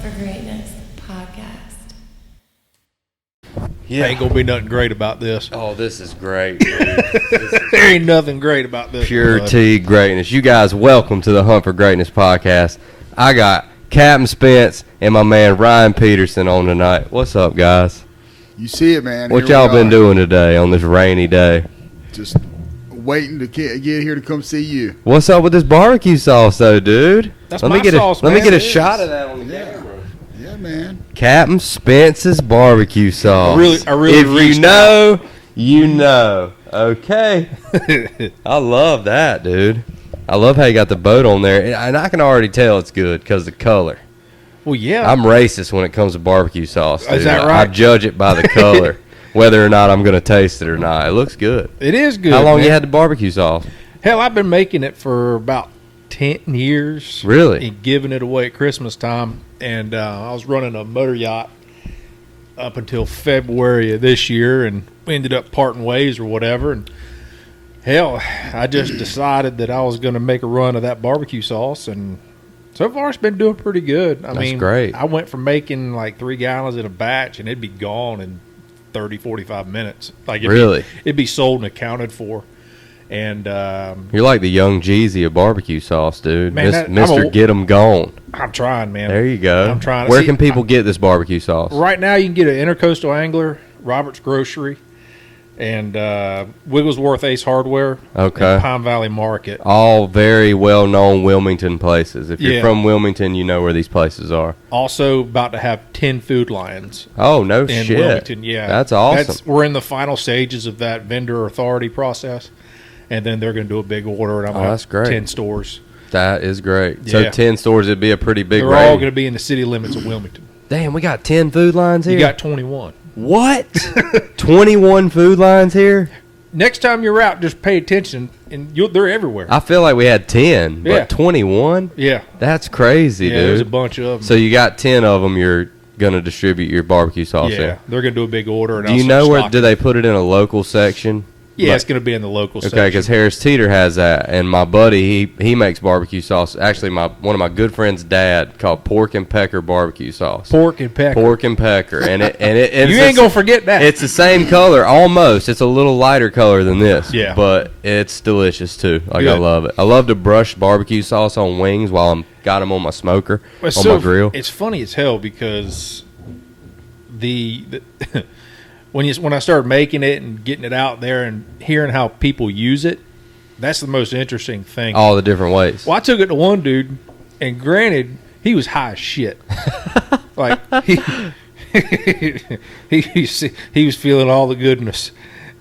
for Greatness podcast. Yeah. Ain't gonna be nothing great about this. Oh, this is great, dude. There ain't nothing great about this. Pure T greatness. You guys, welcome to the Hunt for Greatness podcast. I got Captain Spence and my man Ryan Peterson on tonight. What's up, guys? You see it, man. What y'all been doing today on this rainy day? Just waiting to get here to come see you. What's up with this barbecue sauce, though, dude? That's let my me get sauce, Let me man. get a It shot is. of that on the camera. Yeah, man. Captain Spence's barbecue sauce. I really if you reached know, you know. Okay. I love that, dude. I love how you got the boat on there. And I can already tell it's good because of the color. Well, yeah. I'm racist when it comes to barbecue sauce, dude. Is that right? I judge it by the color, whether or not I'm going to taste it or not. It looks good. It is good. How long man. you had the barbecue sauce? Hell, I've been making it for about 10 years. Really? And giving it away at Christmas time. And I was running a motor yacht up until February of this year, and we ended up parting ways or whatever. And hell, I just decided that I was going to make a run of that barbecue sauce, and so far it's been doing pretty good. I mean, great. I went from making like 3 gallons in a batch, and it'd be gone in 30, 45 minutes. Like it'd be sold and accounted for. And you're like the young Jeezy of barbecue sauce, dude. Man, Mr. Get 'em Gone. I'm trying, man. There you go. I'm trying. Where can people get this barbecue sauce? Right now, you can get an Intercoastal Angler, Robert's Grocery, and Wigglesworth Ace Hardware. Okay. And Pine Valley Market. All very well-known Wilmington places. If you're Yeah. from Wilmington, you know where these places are. Also, about to have 10 Food Lions Oh, no in shit. Wilmington. Yeah, That's awesome. We're in the final stages of that vendor authority process, and then they're going to do a big order, and I'm going to that's have great. 10 stores. That is great. So Yeah. 10 stores, it'd be a pretty big They're rating. all going to be in the city limits of Wilmington. Damn, we got 10 food lines here? You got 21. What? 21 food lines here? Next time you're out, just pay attention, and they're everywhere. I feel like we had 10, but Yeah. 21? Yeah. That's crazy, Yeah, there's a dude. bunch of them. So you got 10 of them you're going to distribute your barbecue sauce yeah, in. they're going to do a big order. And Do you I'll know start where, stocking. do they put it in a local section? Yeah, Like- it's going to be in the local Okay, section. because Harris Teeter has that, and my buddy, he makes barbecue sauce. Actually, one of my good friends' dad called Pork and Pecker barbecue sauce. Pork and pecker. Pork and Pecker, and you it's ain't going to forget that. It's the same color, almost. It's a little lighter color than this. Yeah. But it's delicious too. Like Good. I love it. I love to brush barbecue sauce on wings while I'm got them on my smoker, on my grill. It's funny as hell because the when I started making it and getting it out there and hearing how people use it, that's the most interesting thing. All the different ways. Well, I took it to one dude, and granted, he was high as shit. Like he was feeling all the goodness,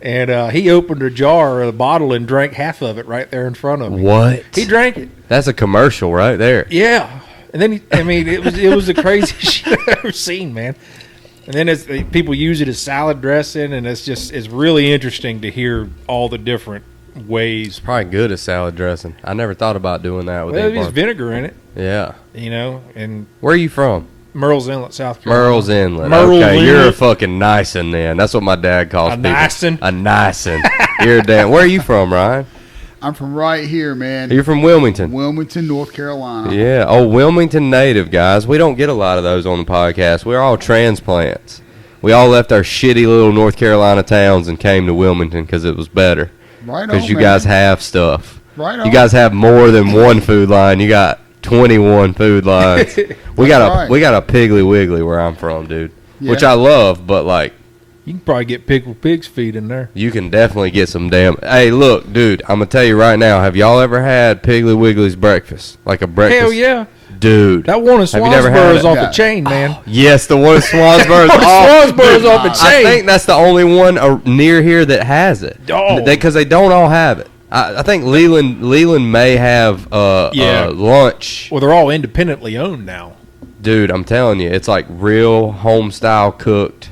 and he opened a jar or a bottle and drank half of it right there in front of me. What? He drank it. That's a commercial right there. Yeah, and then it was the craziest shit I've ever seen, man. And then people use it as salad dressing, and it's really interesting to hear all the different ways. Probably good as salad dressing. I never thought about doing that with Well, any there's barbecue. vinegar in it, Yeah. and Where are you from? Merle's Inlet, South Carolina. Merle's Inlet. Merle's Okay, you're a Inlet. fucking nice-un then. That's what my dad calls A people. nice-un? A nice-un. You're a damn. Where are you from, Ryan? I'm from right here, man. You're from Wilmington. Wilmington, North Carolina. Yeah. Oh, Wilmington native, guys. We don't get a lot of those on the podcast. We're all transplants. We all left our shitty little North Carolina towns and came to Wilmington because it was better. Right on, Because you man. guys have stuff. Right on. You guys have more than one food line. You got 21 food lines. We got a Piggly Wiggly where I'm from, dude. Yeah. Which I love, but like You can probably get pickled pig's feet in there. you can definitely get some damn. Hey, look, dude. I'm gonna tell you right now. Have y'all ever had Piggly Wiggly's breakfast? Like a breakfast? Hell yeah. Dude. That one in Have you never had Swansboro is it? off Yeah. the chain, man. Yes, the one in Swansboro. Swansboro is off the I chain. think that's the only one near here that has it. Oh. Because they don't all have it. I think Leland may have Yeah. lunch. Well, they're all independently owned now. Dude, I'm telling you, it's like real home style cooked.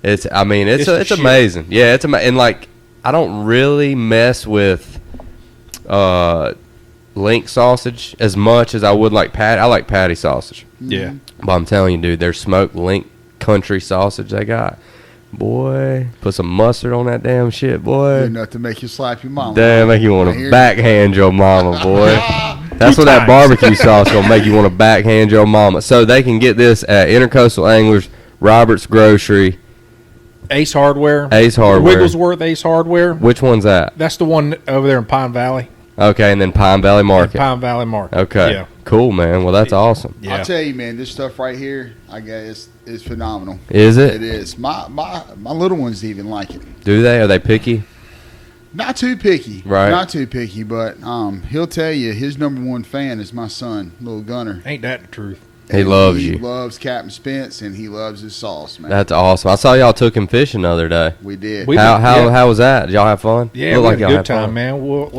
It's the shit. amazing. Yeah, it's amazing. And like I don't really mess with link sausage as much as I would like patty. I like patty sausage. Yeah. But I'm telling you, dude, their smoked link country sausage they got. Boy, put some mustard on that damn shit, boy. Enough to make you slap your mama. Damn, make you want I hear to backhand your mama, boy. That's what that times. barbecue sauce gonna make you want to backhand your mama. So they can get this at Intercoastal Anglers, Robert's Grocery, Ace Hardware. Ace Hardware. Wigglesworth Ace Hardware. Which one's that? That's the one over there in Pine Valley. Okay, and then Pine Valley Market. Pine Valley Market. Okay. Yeah. Cool, man. Well, that's awesome. Yeah. I'll tell you, man, this stuff right here, I guess, is phenomenal. Is it? It is. My little ones even like it. Do they? Are they picky? Not too picky. Right. Not too picky, but he'll tell you his number one fan is my son, little Gunner. Ain't that the truth? He loves you. He loves Captain Spence, and he loves his sauce, man. That's awesome. I saw y'all took him fishing the other day. We did. How was that? Did y'all have fun? Yeah, Looked we like had y'all a good had time, fun. man. Well,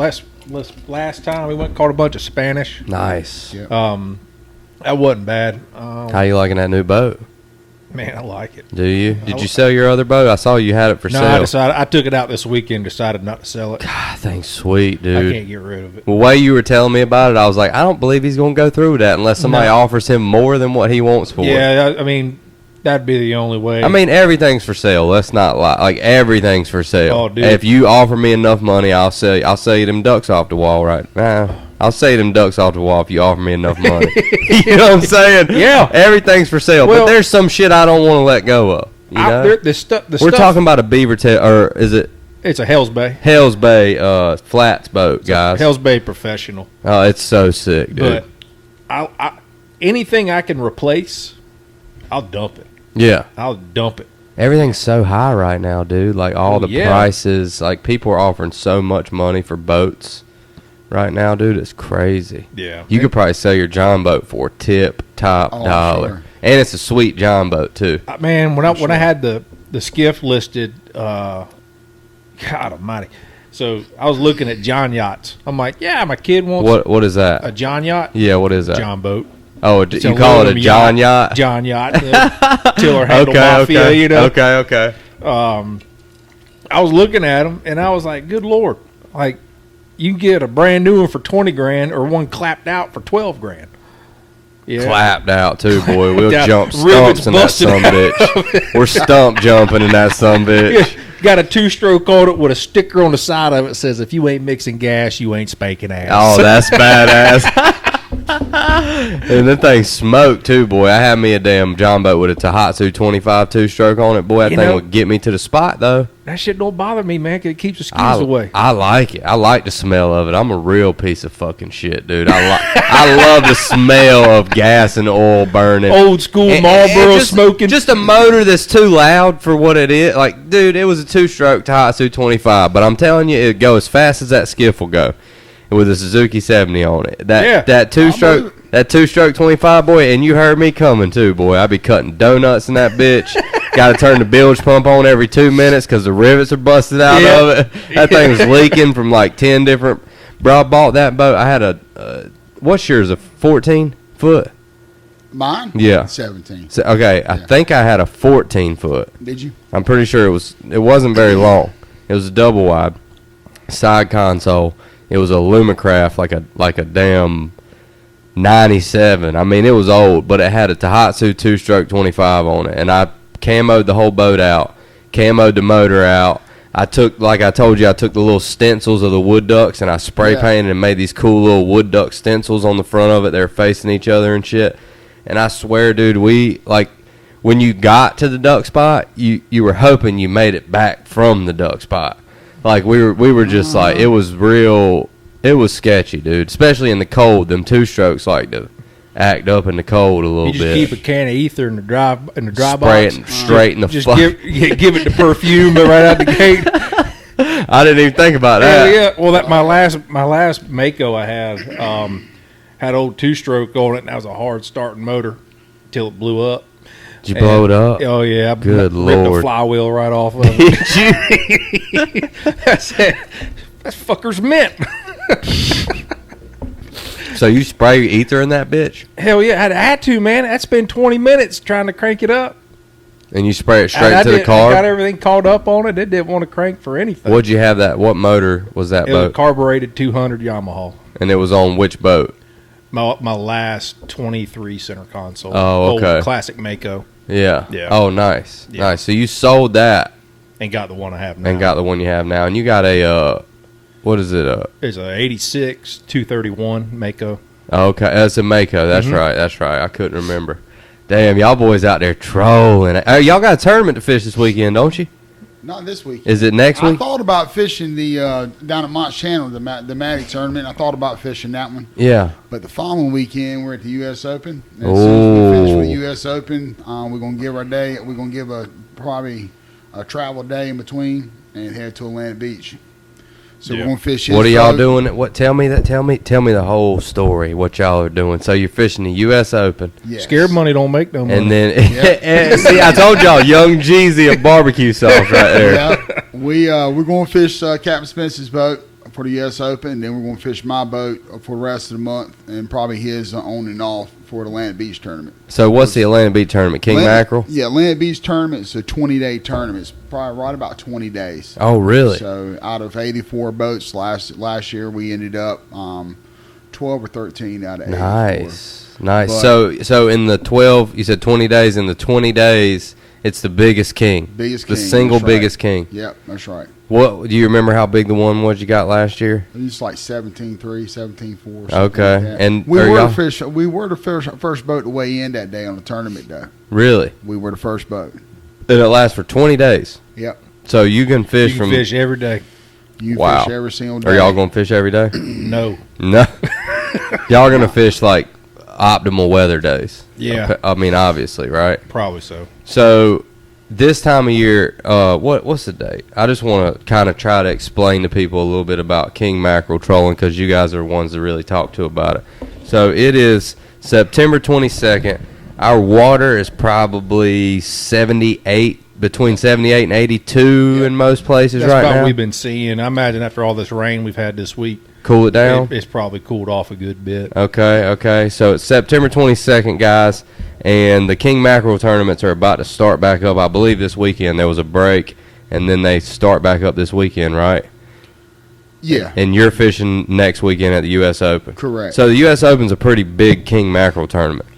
last time we went and caught a bunch of Spanish. Nice. Yep. That wasn't bad. How you liking that new boat? Man, I like it. Do you? Did you sell your other boat? I saw you had it for No, sale. I took it out this weekend. Decided not to sell it. God, thing's sweet, I dude. can't get rid of it. The way you were telling me about it, I was like, I don't believe he's going to go through with that unless somebody No. offers him more than what he wants for it. Yeah, I mean, that'd be the only way. I mean, everything's for sale. Let's not lie. Like, everything's for sale. Oh, dude. If you offer me enough money, I'll sell you them ducks off the wall, right? I'll sell you them ducks off the wall if you offer me enough money. You know what I'm saying? Yeah. Everything's for sale. Well- but there's some shit I don't want to let go of. You know? The stuff. We're talking about a beaver tail, or is it It's a Hell's Bay. Hell's Bay flats boat, guys? Hell's Bay Professional. Oh, it's so sick, dude. But anything I can replace, I'll dump it. Yeah. I'll dump it. Everything's so high right now, dude. Like, all the yeah. prices. Like, people are offering so much money for boats right now, dude. It's crazy. Yeah. You could probably sell your John boat for top Oh, dollar. sure. And it's a sweet John boat, too. Man, when I had the skiff listed, God Almighty. So I was looking at John yachts. I'm like, yeah, my kid wants What is that? a John yacht. Yeah, what is that? John boat. Oh, It's you call it a aluminum John yacht? John yacht. Tiller handle mafia, okay. you know. Okay. I was looking at them and I was like, good Lord, like you can get a brand new one for 20 grand or one clapped out for 12 grand. Yeah. Clapped out, too, boy. We'll Down- jump rivets stumps in that busted son bitch. We're stump jumping in that son bitch. Got a 2-stroke on it with a sticker on the side of it that says, if you ain't mixing gas, you ain't spanking ass. Oh, that's badass. And that thing smoked too, boy. I had me a damn John boat with a Tohatsu 25 2-stroke on it. Boy, that You thing know- would get me to the spot, though. That shit don't bother me, man, 'cause it keeps the skis away. I like it. I like the smell of it. I'm a real piece of fucking shit, dude. I love the smell of gas and oil burning. Old school And Marlboro just, smoking. Just a motor that's too loud for what it is. Like, dude, it was a 2-stroke Tohatsu 25, but I'm telling you, it'd go as fast as that skiff will go with a Suzuki 70 on it. That 2-stroke 25, boy, and you heard me coming too, boy. I'd be cutting donuts in that bitch. Got to turn the bilge pump on every 2 minutes because the rivets are busted out of it. That thing was leaking from like 10 different. Bro, I bought that boat. I had what's yours, a 14-foot? Mine? Yeah. 17. So, okay, I think I had a 14-foot. Did you? I'm pretty sure it wasn't very long. It was a double wide side console. It was a Lumicraft, like a damn 97. I mean, it was old, but it had a Tohatsu 2-stroke 25 on it, and I camoed the whole boat out, camoed the motor out. I took, like I told you, I took the little stencils of the wood ducks, and I spray painted and made these cool little wood duck stencils on the front of it. They're facing each other and shit. And I swear, dude, when you got to the duck spot, you were hoping you made it back from the duck spot. Like, we were just like, it was sketchy, dude. Especially in the cold. Them 2-strokes like to act up in the cold a little you just bit. keep a can of ether in the dry Spray box. it straight in the Just fuck. give it the perfume right out the gate. I didn't even think about that. Yeah. Well, my last Mako I had old 2-stroke on it, and that was a hard starting motor until it blew up. Did you blow it up? Oh yeah, I Good ripped Lord. the flywheel right off of it. That fucker's mint. So you spray ether in that bitch? Hell yeah, I had to, man. I'd spend 20 minutes trying to crank it up. And you spray it straight I to the I car? got everything caught up on it. It didn't want to crank for anything. What'd you have that? What motor was that It was a boat? carbureted 200 Yamaha. And it was on which boat? My last 23 center console. Oh, okay. Old classic Mako. Yeah. Yeah. Oh, nice. Yeah. Nice. So you sold that And got the one I have now. and got the one you have now. And you got a, what is it? It's a 86 231 Mako. Okay, that's in Mako. That's right. That's right. I couldn't remember. Damn, y'all boys out there trolling. Y'all got a tournament to fish this weekend, don't you? Not this week. Is it next week? I thought about fishing the down at Mont's Channel, the Matic tournament. I thought about fishing that one. Yeah. But the following weekend, we're at the U.S. Open. And as soon as we finish with the U.S. Open, we're gonna give our day. We're gonna give probably a travel day in between and head to Atlantic Beach. So we're gonna fish. What are y'all doing? What? Tell me that. Tell me the whole story. What y'all are doing? So you're fishing the U.S. Open. Yes. Scared money don't make no money. And then, and see, I told y'all, Young Jeezy of barbecue sauce right there. Yeah, we're going to fish Captain Spence's boat for the U.S. Open. Then we're going to fish my boat for the rest of the month, and probably his on and off for the Atlantic Beach tournament. So what's the Atlantic Beach tournament? King Mackerel? Yeah, Atlantic Beach tournament is a 20-day tournament. It's probably right about 20 days. Oh, really? So out of 84 boats last year, we ended up 12 or 13 out of 84. Nice. But, so in the 12, you said 20 days. In the 20 days, it's the biggest king. Biggest the king. single That's right. biggest king. Yep, that's right. What do you remember? How big the one was you got last year? It's like 17-3, 17-4. Okay, like and we were the first boat to weigh in that day on the tournament, though. Really? We were the first boat. And it lasts for 20 days. Yep. So you can fish you can from fish every day. You Wow. fish every single day. Are y'all going to fish every day? No. No. Y'all going to fish like optimal weather days. Yeah. I mean, obviously, right? Probably so. So this time of year, what's the date? I just want to kind of try to explain to people a little bit about king mackerel trolling because you guys are the ones that really talk to about it. So it is September 22nd. Our water is probably 78, between 78 and 82 in most places That's right about now. what we've been seeing. I imagine after all this rain we've had this week, Cool it down? it's probably cooled off a good bit. Okay. So it's September 22nd, guys, and the king mackerel tournaments are about to start back up. I believe this weekend there was a break, and then they start back up this weekend, right? Yeah. And you're fishing next weekend at the U.S. Open. Correct. So the U.S. Open's a pretty big king mackerel tournament.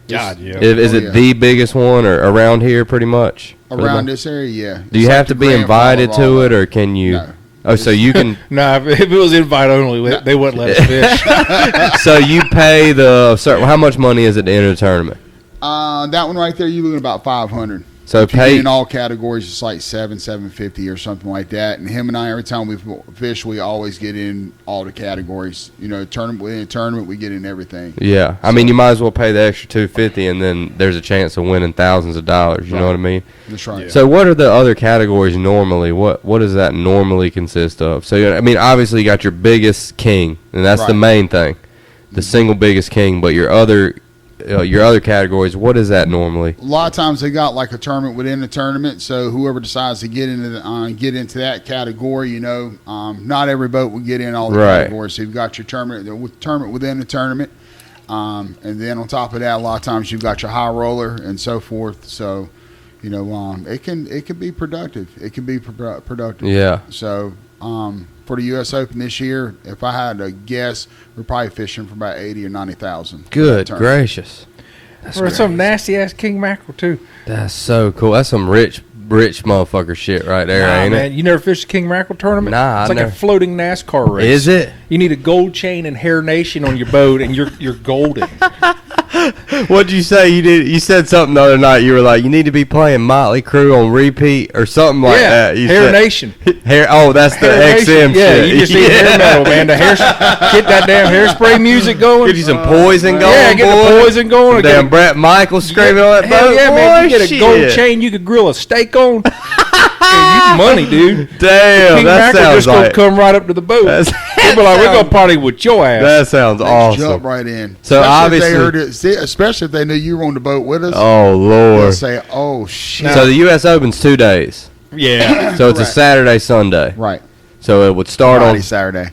God, yeah. Is Oh, it yeah. the biggest one or around here pretty much? Around this area, yeah. Do you have to be invited to it, or can you? No. Oh, so you can. No, if it was invite only, they wouldn't let us fish. So you pay the. How much money is it to enter the tournament? That one right there, you're looking at about 500. So If you pay get in all categories, it's like $750 or something like that. And him and I, every time we fish, we always get in all the categories. You know, within a tournament, we get in everything. Yeah, I mean, you might as well pay the extra $250, and then there's a chance of winning thousands of dollars. You know Right. what I mean? That's right. Yeah. So, what are the other categories normally? What does that normally consist of? So, I mean, obviously, you got your biggest king, and that's the Right. main thing, the single biggest king. But your other categories, what is that normally? A lot of times they got like a tournament within a tournament, so whoever decides to get into that category, you know, not every boat will get in all the Right. categories. So you've got your tournament within the tournament, and then on top of that, a lot of times you've got your high roller and so forth. So, you know, it can be productive. It can be productive. Yeah. So for the U.S. Open this year, if I had to guess, we're probably fishing for about 80 or 90,000. Good gracious. For some nasty ass king mackerel too. That's so cool. That's some rich motherfucker shit right there, Nah, ain't man, you never fished a king mackerel tournament? Nah, it's I like never. a floating NASCAR it? race. Is it? You need a gold chain and Hair Nation on your boat, and you're golden. What'd you say? You said something the other night. You were like, you need to be playing Motley Crue on repeat or something like that. You Hair said, Nation. Hair. Oh, that's the Hair XM Nation. Yeah, shit. you just need hair metal, man. Get that damn hairspray music going. Get you some poison going. Yeah, get boy. the poison going. Damn, Get Brett Michaels screaming on that hell boat. yeah, man. You Boy, get a gold shit. chain you could grill a steak on. Yeah, you money, dude. Damn, King that Mackerel sounds just gonna like. come right up to the boat. That's- They'll be like, we're gonna party with your ass. That sounds They awesome. jump right in. So Especially if they obviously- heard it, especially if they knew you were on the boat with us. Oh They'll Lord. say, "Oh shit!" So the U.S. Open's 2 days. Yeah. So it's a Right. Saturday, Sunday. right, So it would start Friday, on Saturday.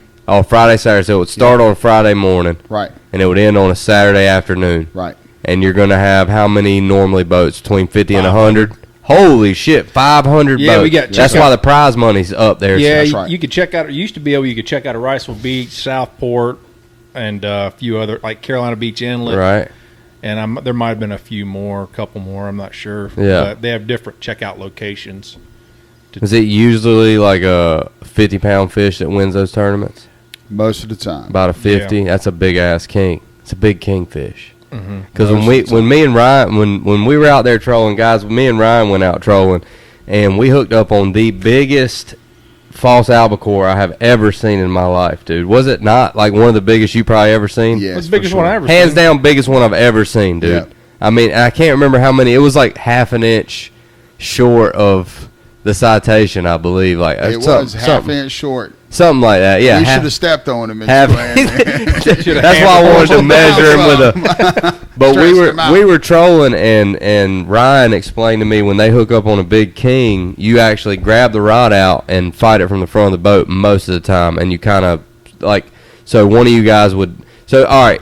Friday, Saturday. So it would start on Friday morning, Right, and it would end on a Saturday afternoon. right. And you're going to have how many normally boats? Between 50 and 100? Holy shit, 500 Yeah, boats. we got- That's check why out- the prize money's up there. Yeah, That's you, right. you could check out. You used to be able. You could check out of Riceville Beach, Southport, and a few other like Carolina Beach Inlet. Right. And there might have been a couple more. I'm not sure. Yeah. But they have different checkout locations. Is it usually like a 50-pound fish that wins those tournaments? Most of the time. About a 50? Yeah. That's a big-ass king. It's a big kingfish. Mm-hmm. Because when me and Ryan, when we were out there trolling, guys, me and Ryan went out trolling, and we hooked up on the biggest false albacore I have ever seen in my life, dude. Was it not like one of the biggest you probably ever seen? Yeah, It's the biggest one I ever Hands seen. down, biggest one I've ever seen, dude. Yeah. I mean, I can't remember how many. It was like half an inch short of the citation, I believe. Like It was half inch short. something like that. Yeah, You should have stepped on him. half. That's why I wanted to measure him with a. But we were trolling, and Ryan explained to me when they hook up on a big king, you actually grab the rod out and fight it from the front of the boat most of the time, and you kind of like. So one of you guys would. So all right,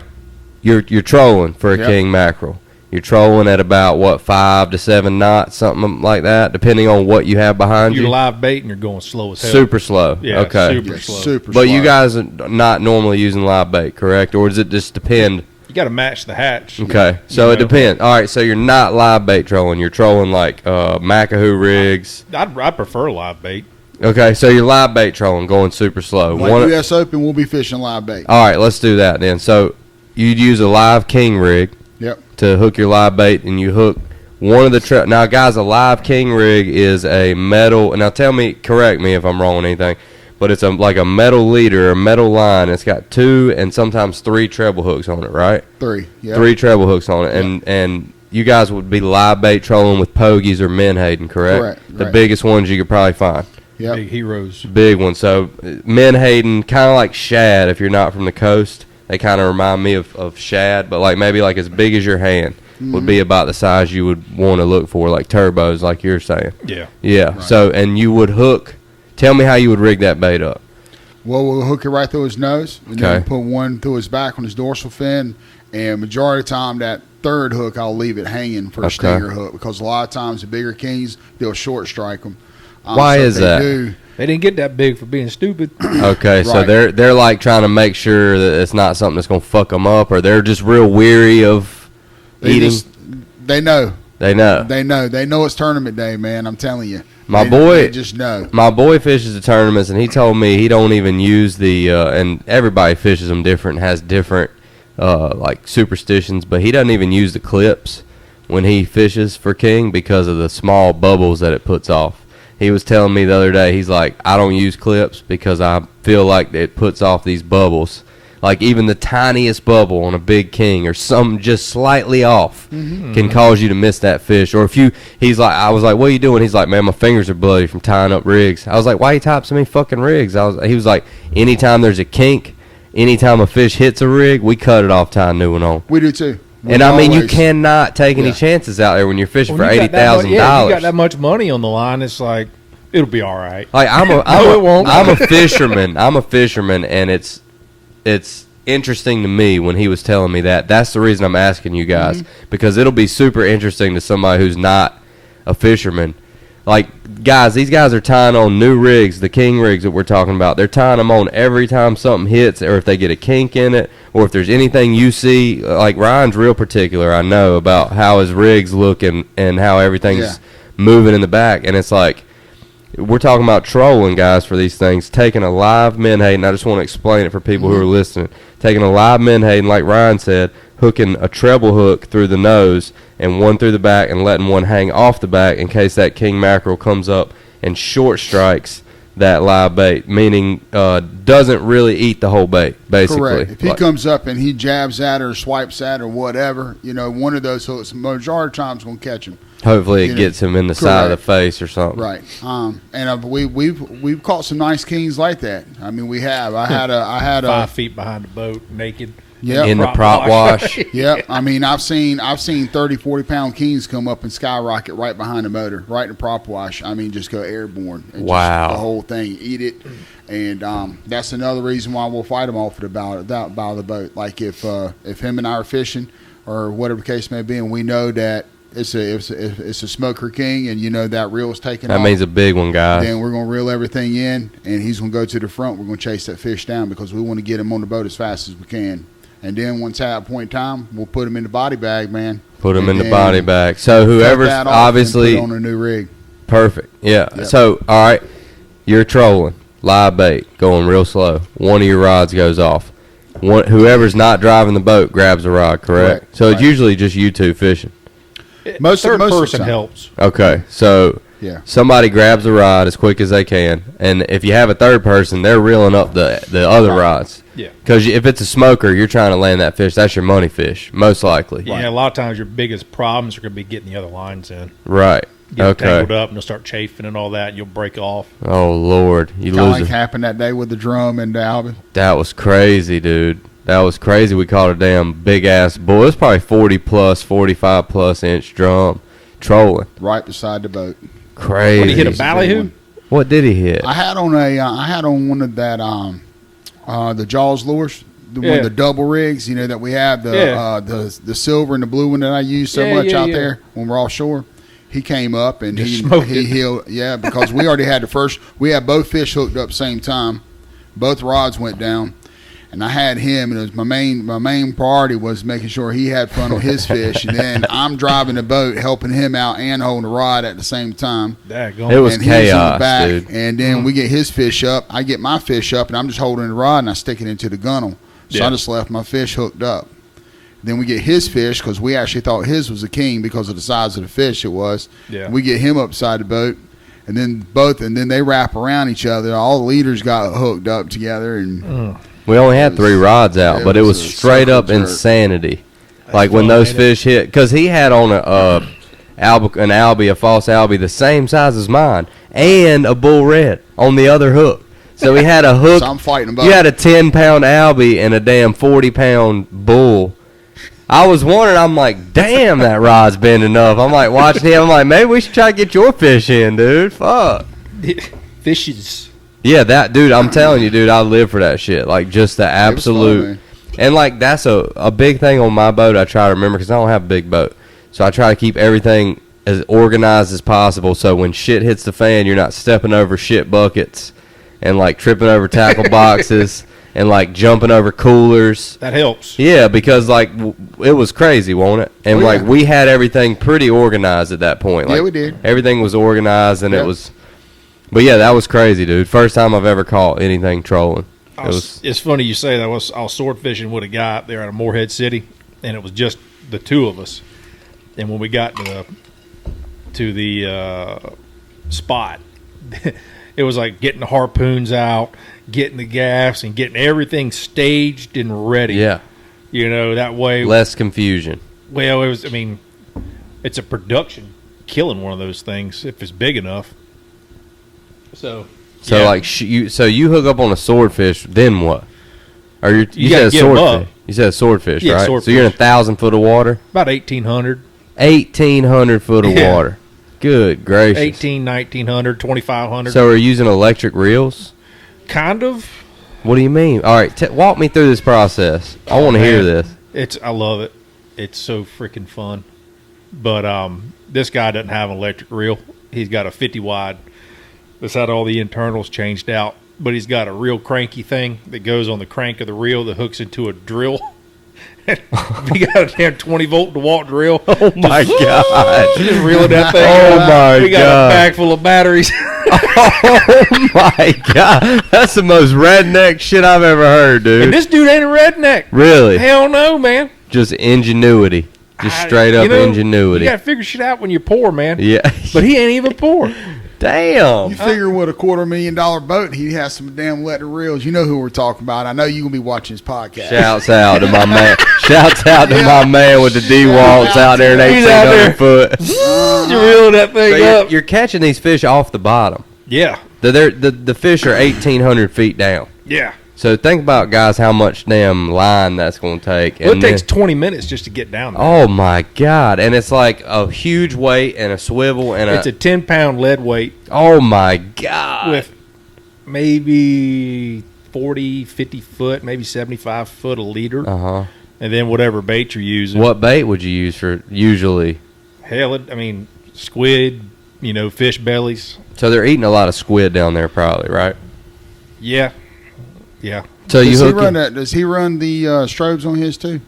you're trolling for a king mackerel. You're trolling at about, what, 5 to 7 knots, something like that, depending on what you have behind you. You're live bait and you're going slow as hell. Super slow. Yeah, okay. super slow. Super But slow. you guys are not normally using live bait, correct? Or does it just depend? You got to match the hatch. Okay. So it depends. All right, so you're not live bait trolling. You're trolling like Macahoo rigs. I prefer live bait. Okay, so you're live bait trolling, going super slow. Like U.S. Open, we'll be fishing live bait. All right, let's do that then. So you'd use a live king rig. Yep. To hook your live bait, and you hook one of the now guys, a live king rig is a metal, and now correct me if I'm wrong on anything, but it's like a metal leader, a metal line. It's got 2 and sometimes 3 treble hooks on it, right? 3. Yep. 3 treble hooks on it. And you guys would be live bait trolling with pogies or menhaden, correct? Correct, The right. biggest ones you could probably find. Yep. Big heroes. Big ones. So menhaden, kind of like shad if you're not from the coast. They kind of remind me of shad, but like maybe like as big as your hand would be about the size you would want to look for, like turbos, like you're saying. Yeah. Yeah. Right. So, and you would hook. Tell me how you would rig that bait up. Well, we'll hook it right through his nose, and Okay. then put one through his back on his dorsal fin, and majority of the time that third hook I'll leave it hanging for a stinger hook, because a lot of times the bigger kings, they'll short strike them. Why so is they that? do. They didn't get that big for being stupid. Okay, so Right. they're like trying to make sure that it's not something that's gonna fuck them up, or they're just real weary of eating. They know. They know. They know it's tournament day, man. I'm telling you. My They- boy- they just know. My boy fishes the tournaments, and he told me he don't even use the and everybody fishes them different, has different like superstitions, but he doesn't even use the clips when he fishes for king because of the small bubbles that it puts off. He was telling me the other day, he's like, I don't use clips because I feel like it puts off these bubbles. Like even the tiniest bubble on a big king or something just slightly off can cause you to miss that fish. Or if you, I was like, what are you doing? He's like, man, my fingers are bloody from tying up rigs. I was like, why you tie up so many fucking rigs? He was like, anytime there's a kink, anytime a fish hits a rig, we cut it off, tie a new one on. We do too. And I mean, you always- cannot take any chances out there when you're fishing for When you got that much- $80,000. Yeah, you got that much money on the line. It's like it'll be all right. Like it won't. I'm a fisherman. I'm a fisherman, and it's interesting to me when he was telling me that. That's the reason I'm asking you guys, because it'll be super interesting to somebody who's not a fisherman. Like, guys, these guys are tying on new rigs, the king rigs that we're talking about. They're tying them on every time something hits, or if they get a kink in it, or if there's anything you see. Like, Ryan's real particular, I know, about how his rigs look and how everything's moving in the back. And it's like, we're talking about trolling, guys, for these things. Taking a live menhaden, I just want to explain it for people who are listening. Taking a live menhaden, like Ryan said, hooking a treble hook through the nose and one through the back, and letting one hang off the back in case that king mackerel comes up and short strikes that live bait, meaning doesn't really eat the whole bait, basically. Correct. If he comes up and he jabs at or swipes at or whatever, one of those hooks, majority of the time is going to catch him. Hopefully it gets him in the side of the face or something. Right. And we've caught some nice kings like that. I mean, we have. I had a 5 feet behind the boat, naked. Yep. In the prop wash. Yep. I mean, I've seen 30, 40 pound kings come up and skyrocket right behind the motor, right in the prop wash. I mean, just go airborne. And Wow. Just the whole thing, eat it. And that's another reason why we'll fight them off of the bow of the boat. Like if him and I are fishing or whatever the case may be, and we know that it's a smoker king, and that reel is taken That off. means a big one, guys. Then we're going to reel everything in, and he's going to go to the front. We're going to chase that fish down because we want to get him on the boat as fast as we can. And then once at a point in time, we'll put him in the body bag, man. Put him And in the then body bag. So cut whoever's that off obviously and put it on a new rig. perfect. Yeah. Yep. So, all right, you're trolling, live bait, going real slow. One of your rods goes off. Whoever's not driving the boat grabs a rod, correct? So it's Right. usually just you two fishing. Most Third of the person time. helps. Okay, so Yeah. somebody grabs a rod as quick as they can, and if you have a third person, they're reeling up the other rods. Yeah. Because if it's a smoker, you're trying to land that fish. That's your money fish, most likely. Yeah, a lot of times your biggest problems are going to be getting the other lines in. Right. Get tangled Okay. up, and they'll start chafing and all that, and you'll break off. Oh Lord, you Kind of lose like it. happened that day with the drum in Albion. That was crazy, dude. That was crazy. We caught a damn big ass bull. It was probably 40 plus, 45 plus inch drum trolling. Right beside the boat. Crazy. What, he hit a It's a big ballyhoo? one. What did he hit? I had on one of that the Jaws lures, one Yeah. of the double rigs, that we have the silver and the blue one that I use so much out there when we're offshore. He came up and Just he smoked it. healed, because we already had we had both fish hooked up same time, both rods went down, and I had him, and it was my main priority was making sure he had fun on his fish, and then I'm driving the boat, helping him out and holding the rod at the same time. Daggone. It was And he's in the chaos, back, dude. and then we get his fish up. I get my fish up, and I'm just holding the rod, and I stick it into the gunnel. So Yeah. I just left my fish hooked up. Then we get his fish, because we actually thought his was a king because of the size of the fish it was. Yeah. We get him upside the boat, and then they wrap around each other. All the leaders got hooked up together, and We only had 3 rods out, it but it was was a straight circle up jerk. insanity. Like when fun, those ain't it? fish hit, because he had on a false albie, the same size as mine, and a bull red on the other hook. So he had a hook. so I'm fighting them both. You had a 10-pound albie and a damn 40-pound bull. I was wondering, I'm like, damn, that rod's bending up. I'm like watching him. I'm like, maybe we should try to get your fish in, dude. Fuck. Fishes. Yeah, that dude. I'm telling you, dude. I live for that shit. Like just the It was fun, absolute. man. And like that's a big thing on my boat. I try to remember because I don't have a big boat, so I try to keep everything as organized as possible. So when shit hits the fan, you're not stepping over shit buckets and like tripping over tackle boxes and like jumping over coolers. That helps. Yeah, because like it was crazy, wasn't it? And Oh, like yeah. we had everything pretty organized at that point. Yeah, Like, we did. Everything was organized, and Yeah. it was. But yeah, that was crazy, dude. First time I've ever caught anything trolling. It's funny you say that. I was sword fishing with a guy up there out of Morehead City, and it was just the two of us. And when we got to the spot, it was like getting the harpoons out, getting the gaffs, and getting everything staged and ready. Yeah, That way. less confusion. Well, it's a production killing one of those things if it's big enough. So yeah. Like you hook up on a swordfish, then what? Or you gotta said get 'em swordfish. up. You said swordfish, Yeah, right? swordfish. So you're in 1,000 foot of water, about 1,800, 1,800 foot of Yeah. water. Good gracious. 1,900, 2,500. So are you using electric reels? Kind of. What do you mean? All right, walk me through this process. I want to hear man. this. I love it. It's so freaking fun. But this guy doesn't have an electric reel. He's got a 50 wide. That's had all the internals changed out. But he's got a real cranky thing that goes on the crank of the reel that hooks into a drill. We got a damn 20-volt DeWalt drill. Oh my god! Just reeling that thing. Oh up. my We got God. a bag full of batteries. Oh my god! That's the most redneck shit I've ever heard, dude. And this dude ain't a redneck. Really? Hell no, man. Just ingenuity. Just straight up ingenuity. You got to figure shit out when you're poor, man. Yeah. But he ain't even poor. Damn. You figure with a $250,000 boat, he has some damn electric reels. You know who we're talking about. I know you're going to be watching his podcast. Shouts out to my man. Shouts out to my man with the D-Waltz out there at He's out 1,800 there. foot. You're reeling that thing So up. you're catching these fish off the bottom. Yeah. The fish are 1,800 feet down. Yeah. So think about, guys, how much damn line that's going to take. Well, it And takes then- 20 minutes just to get down there. Oh, my God. And it's like a huge weight and a swivel and It's a 10-pound lead weight oh, my God. with maybe 40, 50 foot, maybe 75 foot a leader. Uh-huh. And then whatever bait you're using. What bait would you use for usually? Hell, squid, fish bellies. So they're eating a lot of squid down there probably, right? Yeah. Yeah. So you Does he hook run that? Does he run the strobes on his too?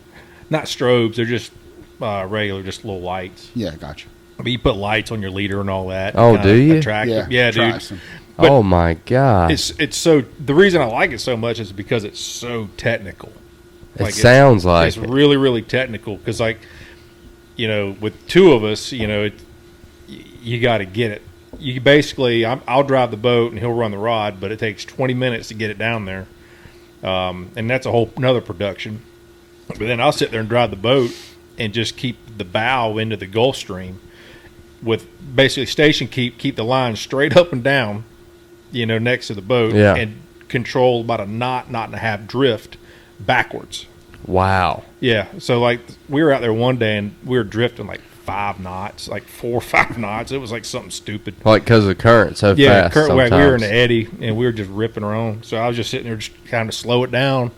Not strobes. They're just regular, just little lights. Yeah, gotcha. But you put lights on your leader and all that. Oh, Kinda do you? Attractive. Yeah, try dude. some. But oh, my God. It's so. The reason I like it so much is because it's so technical. It sounds like it's really, really technical because, like, you know, with two of us, you know, you got to get it. You basically, I'll drive the boat and he'll run the rod, but it takes 20 minutes to get it down there, and that's a whole another production. But then I'll sit there and drive the boat and just keep the bow into the Gulf Stream with basically station keep the line straight up and down, you know, next to the boat, and control about a knot and a half drift backwards. Wow. Yeah. So, like, we were out there one day and we were drifting like 5 knots, like 4 or 5 knots. It was like something stupid. Like because of the current so fast. Yeah, we were in the eddy and we were just ripping around. So I was just sitting there just kind of slow it down.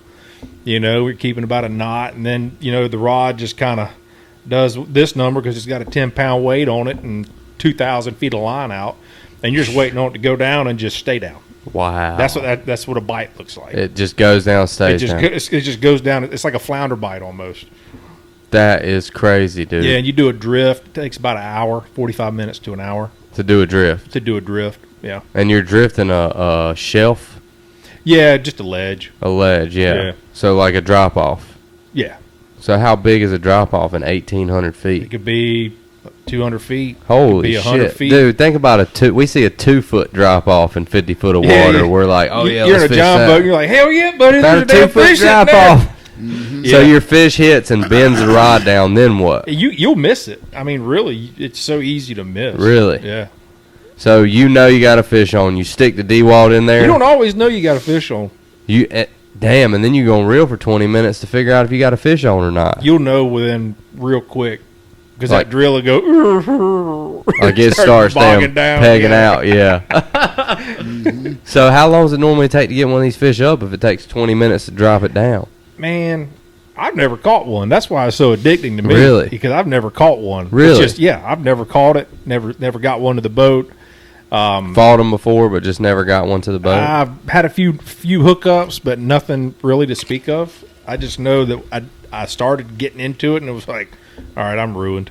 You know, we're keeping about a knot, and then, you know, the rod just kind of does this number because it's got a 10-pound weight on it and 2,000 feet of line out, and you're just waiting on it to go down and just stay down. Wow. That's what a bite looks like. It just goes down, stays down. It just goes down. It's like a flounder bite almost. That is crazy, dude. Yeah, and you do a drift. It takes about an hour, 45 minutes to an hour. To do a drift. Yeah. And you're drifting a shelf? Yeah, just a ledge. A ledge, yeah. So like a drop-off. Yeah. So how big is a drop-off in 1,800 feet? It could be 200 feet. Holy it could be 100 shit. feet. Dude, think about we see a 2-foot drop-off in 50 foot of water. Yeah. We're like, oh, yeah, you're let's in a fish John that. boat, and you're like, hell yeah, buddy, About there's a a damn 2-foot fish in there. drop-off. Mm-hmm. So your fish hits and bends the rod down, then what? You'll miss it. I mean, really, it's so easy to miss. Really? Yeah. So you know you got a fish on. You stick the D-wad in there. You don't always know you got a fish on. Damn, and then you go reel for 20 minutes to figure out if you got a fish on or not. You'll know within real quick because Like- that drill will go. Like it starts bogging down, down, pegging yeah. out, yeah. So how long does it normally take to get one of these fish up if it takes 20 minutes to drop it down? Man, I've never caught one. That's why it's so addicting to me. Really? Because I've never caught one. Really? It's just, I've never caught it. Never got one to the boat. Fought them before, but just never got one to the boat. I've had a few hookups, but nothing really to speak of. I just know that I started getting into it, and it was like, all right, I'm ruined.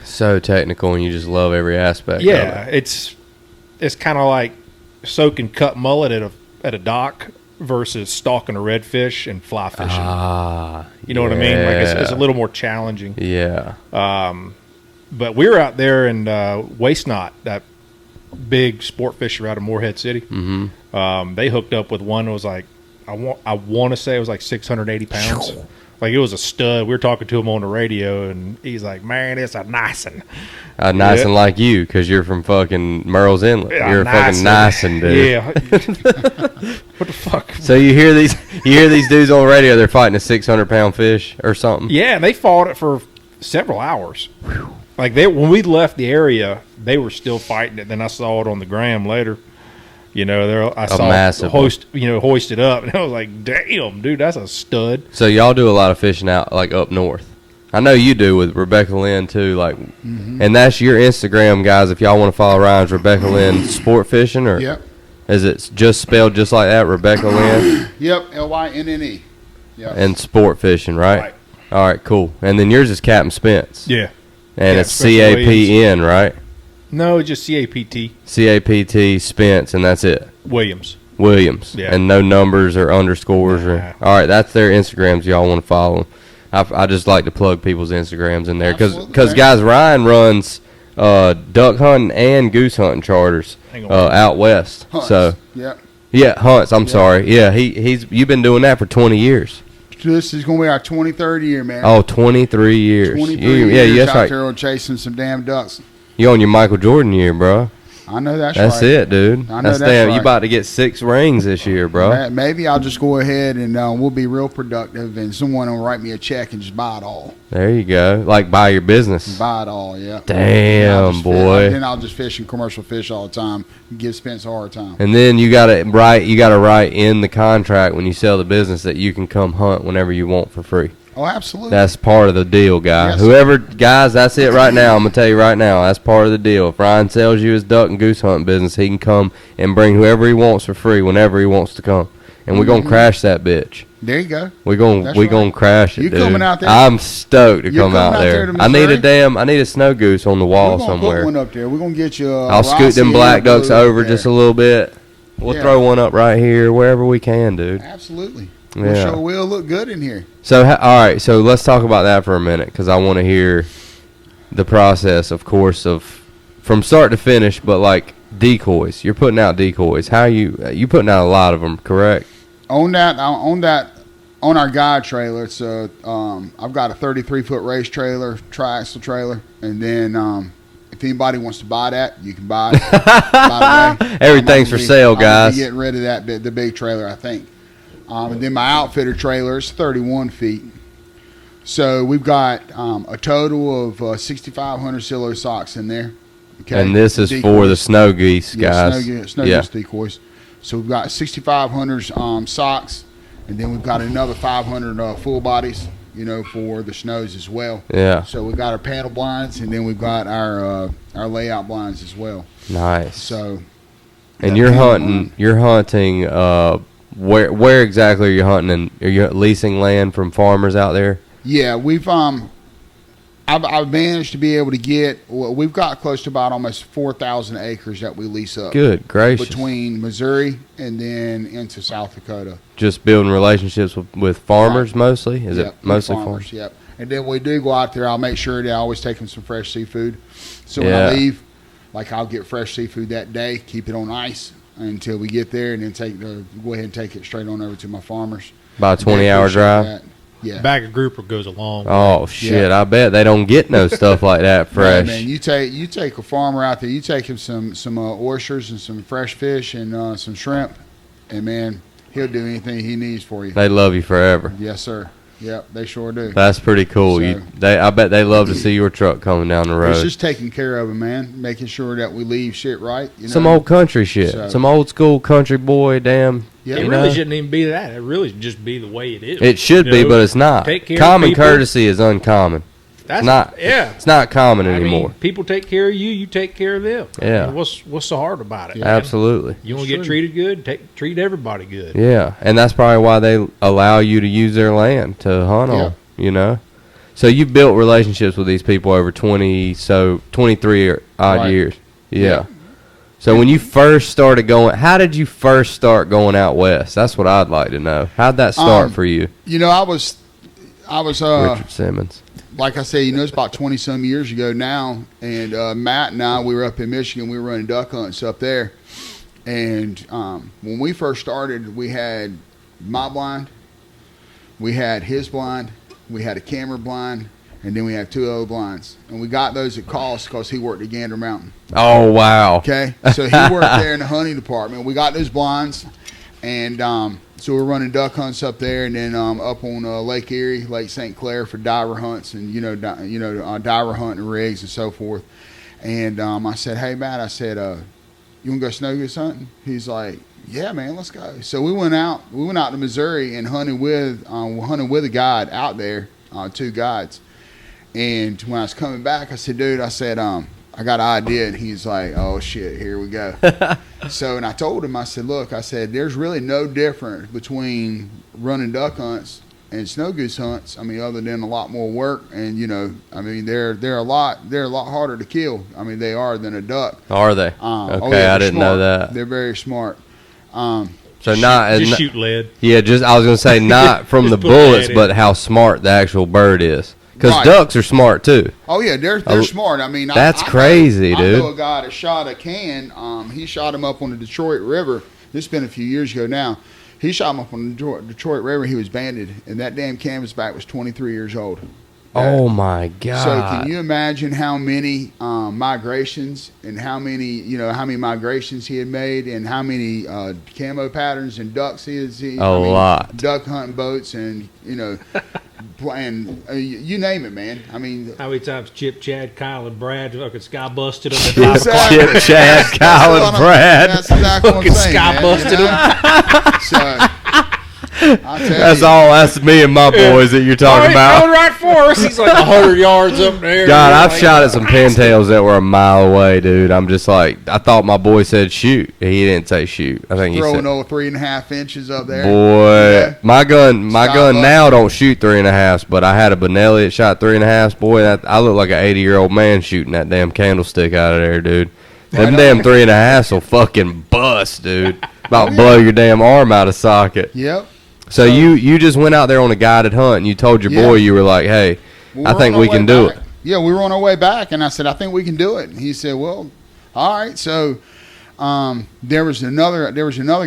So technical, and you just love every aspect Yeah, of it. it's kind of like soaking cut mullet at a dock versus stalking a redfish and fly fishing. You know what I mean? Like it's a little more challenging. Yeah. But we were out there in Waste Knot, that big sport fisher out of Morehead City. Mm-hmm. They hooked up with one that was like, I want to say it was like 680 pounds. Like, it was a stud. We were talking to him on the radio, and he's like, man, it's a nice one. A nice one like you, because you're from fucking Merle's Inlet. Yeah, you're a fucking nice one, dude. Yeah. What the fuck? So you hear these dudes on the radio, they're fighting a 600-pound fish or something? Yeah, and they fought it for several hours. Like, when we left the area, they were still fighting it. Then I saw it on the gram later. You know, I saw it hoisted up, and I was like, damn, dude, that's a stud. So y'all do a lot of fishing out, like, up north. I know you do with Rebecca Lynn, too. Like, and that's your Instagram, guys. If y'all want to follow Ryan's Rebecca Lynn Sport Fishing, or is it just spelled just like that, Rebecca Lynn? Yep, Lynne. Yep. And Sport Fishing, right? All right, cool. And then yours is Captain Spence. Yeah. And it's CAPN, right? No, it's just CAPT. CAPT Spence, and that's it. Williams. Yeah. And no numbers or underscores. All right, that's their Instagrams. Y'all want to follow them. I just like to plug people's Instagrams in there because guys, Ryan runs duck hunting and goose hunting charters out west. Hunts. So hunts. I'm sorry. Yeah, you've been doing that for 20 years. This is going to be our 23rd year, man. Oh, 23 years. 23 years out there chasing some damn ducks. You on your Michael Jordan year, bro. I know that's right. That's it, dude. I know that's right. You about to get 6 rings this year, bro. Maybe I'll just go ahead and we'll be real productive, and someone will write me a check and just buy it all. There you go. Like, buy your business. Buy it all, yeah. Damn, boy. Then I'll just fish and commercial fish all the time and give Spence a hard time. And then you got to write in the contract when you sell the business that you can come hunt whenever you want for free. Oh, absolutely. That's part of the deal, guys. Yes. Guys, that's it right now. I'm going to tell you right now. That's part of the deal. If Ryan sells you his duck and goose hunting business, he can come and bring whoever he wants for free whenever he wants to come. And we're going to crash that bitch. There you go. We're going to crash it, you dude. coming out there? I'm stoked to come out there. I need a snow goose on the wall somewhere. Put one up there. We're going to get you I'll scoot them black ducks over just a little bit. We'll throw one up right here, wherever we can, dude. Absolutely. We Yeah. sure will look good in here. So, all right. So let's talk about that for a minute, because I want to hear the process, of course, of from start to finish. But like decoys, you're putting out decoys. How you putting out a lot of them, correct? On our guide trailer, it's I've got a 33-foot race trailer, triaxle trailer, and then if anybody wants to buy that, you can buy it. By the way, Everything's for sale, guys. I'm getting rid of that the big trailer, I think. And then my outfitter trailer is 31 feet. So we've got a total of 6,500 silo socks in there. Okay? And this is for the Snow Goose, guys. Snow Goose decoys. So we've got 6,500 socks, and then we've got another 500 full bodies, for the snows as well. Yeah. So we've got our panel blinds, and then we've got our layout blinds as well. Nice. So. And you're hunting. Where exactly are you hunting? And are you leasing land from farmers out there? Yeah, I've managed to be able to get. Well, we've got close to about almost 4,000 acres that we lease up. Good gracious! Between Missouri and then into South Dakota. Just building relationships with farmers mostly. Is it mostly farmers? Yep. And then we do go out there. I'll make sure that I always take them some fresh seafood. So when I leave, I'll get fresh seafood that day, keep it on ice until we get there, and then go ahead and take it straight on over to my farmers. About a 20-hour drive. That. Yeah. Bag of grouper goes a long way. Oh shit! I bet they don't get no stuff like that fresh. Yeah, man, you take a farmer out there. You take him some oysters and some fresh fish and some shrimp, and man, he'll do anything he needs for you. They love you forever. Yes, sir. Yep, they sure do. That's pretty cool. So, I bet they love to see your truck coming down the road. It's just taking care of them, man. Making sure that we leave shit right. Some old country shit. Some old school country boy, damn. Yeah, it really shouldn't even be that. It really should just be the way it is. It should be, but it's not. Take care Common of people. courtesy is uncommon. That's not. Yeah. It's not common I anymore. mean, people take care of you. You take care of them. Yeah. I mean, what's so hard about it? Yeah. Absolutely. You want to get treated good? Treat everybody good. Yeah, and that's probably why they allow you to use their land to hunt on. So you've built relationships with these people over 23 odd years. Yeah. So when you first started going, how did you first start going out west? That's what I'd like to know. How'd that start for you? I was Richard Simmons. Like I said, it's about 20-some years ago now, and Matt and I, we were up in Michigan. We were running duck hunts up there, and when we first started, we had my blind, we had his blind, we had a camera blind, and then we had 2 other blinds. And we got those at cost because he worked at Gander Mountain. Oh, wow. Okay? So he worked there in the hunting department. We got those blinds, and so we're running duck hunts up there, and then up on Lake Erie, Lake St. Clair for diver hunts and, diver hunting rigs and so forth. And I said, hey, Matt, you want to go snow goose hunting? He's like, yeah, man, let's go. So we went out to Missouri and hunted with a guide out there, 2 guides. And when I was coming back, I said, dude, I got an idea. And he's like, oh, shit, here we go. And I told him, I said, look, there's really no difference between running duck hunts and snow goose hunts. I mean, other than a lot more work. And, they're a lot harder to kill. I mean, they are than a duck. Are they? Okay, I didn't know that. They're very smart. Just shoot lead. Yeah, I was gonna say not from the bullets, but how smart the actual bird is. Because ducks are smart too. Oh yeah, they're smart. I mean, that's crazy, dude. I know a guy that shot a can. He shot him up on the Detroit River. This has been a few years ago now. He shot him up on the Detroit River. He was banded, and that damn canvasback was 23 years old. Oh my God! So can you imagine how many migrations and how many migrations he had made and how many camo patterns and ducks he had seen? A lot. Duck hunting boats and and you name it, man. I mean, how many times Chip, Chad, Kyle, and Brad fucking sky busted them at 5 o'clock? Chip, Chad, Kyle, and Brad. That's exactly what I'm saying, sky busted them. So. That's me and my boys that you're talking about. Going right for us. He's like 100 yards up there. God, I've shot at some pintails that were a mile away, dude. I'm just like, I thought my boy said shoot. He didn't say shoot. I think he said throwing over 3.5 inches up there. Boy, my gun now don't shoot 3.5s, but I had a Benelli that shot 3.5s. Boy, I look like an 80-year-old man shooting that damn candlestick out of there, dude. Them damn 3.5s will fucking bust, dude. About blow your damn arm out of socket. Yep. So you just went out there on a guided hunt and you told your boy, you were like, hey, I think we can do it. Yeah, we were on our way back, and I said, I think we can do it. And he said, well, all right. So there was another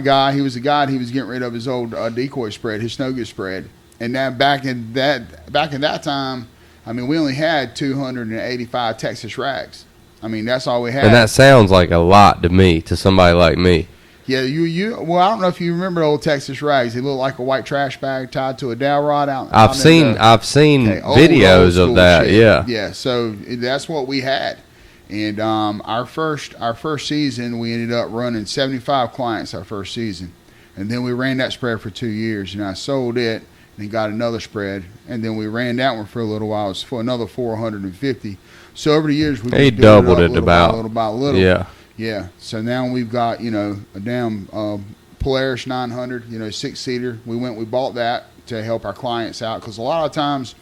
guy. He was a guide. He was getting rid of his old decoy spread, his Snow Goose spread. And that back in that time, I mean, we only had 285 Texas rags. I mean, that's all we had. And that sounds like a lot to me, to somebody like me. Yeah, well, I don't know if you remember the old Texas rags. They look like a white trash bag tied to a dowel rod out. I've seen videos of that. Shit. Yeah. Yeah. So that's what we had, and our first season we ended up running 75 clients our first season, and then we ran that spread for 2 years, and I sold it and got another spread, and then we ran that one for a little while. It was for another 450. So over the years we doubled it little by little. Yeah. Yeah, so now we've got, a damn Polaris 900, 6-seater. We bought that to help our clients out because a lot of times,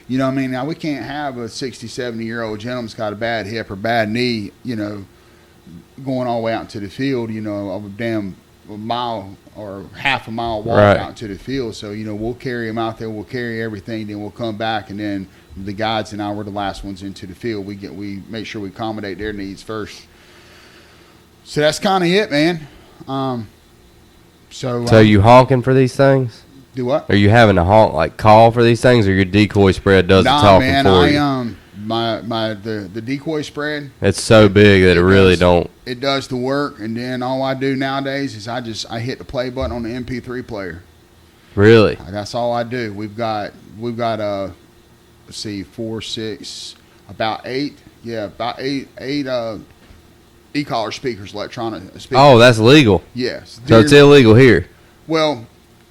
now we can't have a 60, 70-year-old gentleman's got a bad hip or bad knee, going all the way out into the field, of a damn mile or half a mile walk out to the field. So, we'll carry him out there. We'll carry everything. Then we'll come back, and then the guides and I were the last ones into the field. We make sure we accommodate their needs first. So that's kind of it, man. So you honking for these things? Do what? Are you having to honk, like call for these things, or your decoy spread does the talking for you? The decoy spread. It's so big that it really don't. It does the work, and then all I do nowadays is I hit the play button on the MP3 player. Really? That's all I do. We've got let's see, 4, 6, about 8. Yeah, about eight e-collar speakers, electronic speakers. Oh, that's legal. Yes. So it's illegal here. Well,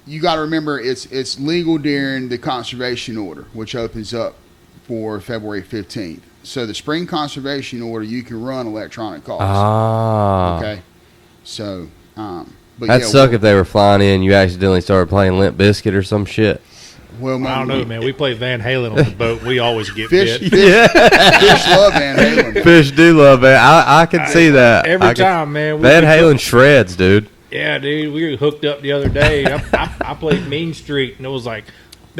you got to remember it's legal during the conservation order, which opens up for February 15th. So the spring conservation order, you can run electronic calls. Ah. Okay. So, but that'd suck if they were flying in, you accidentally started playing Limp Bizkit or some shit. Well, I don't know, man. We play Van Halen on the boat. We always get bit. Fish love Van Halen. Fish do love Van. I can see that every time, man. Van Halen shreds, dude. Yeah, dude. We were hooked up the other day. I played Mean Street, and it was like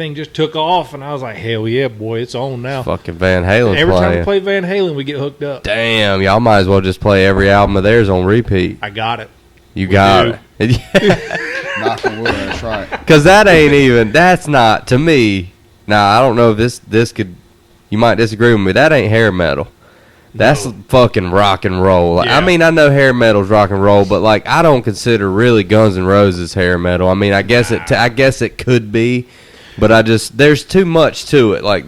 thing just took off, and I was like, hell yeah, boy, it's on now. Fucking Van Halen. Every time we play Van Halen, we get hooked up. Damn, y'all might as well just play every album of theirs on repeat. I got it. You got it. Knock on wood, that's right. Because that's not, to me, now I don't know if this could, you might disagree with me, that ain't hair metal. That's fucking rock and roll. Like, I mean, I know hair metal's rock and roll, but like I don't consider really Guns N' Roses hair metal. I mean, I guess it could be, but there's too much to it. Like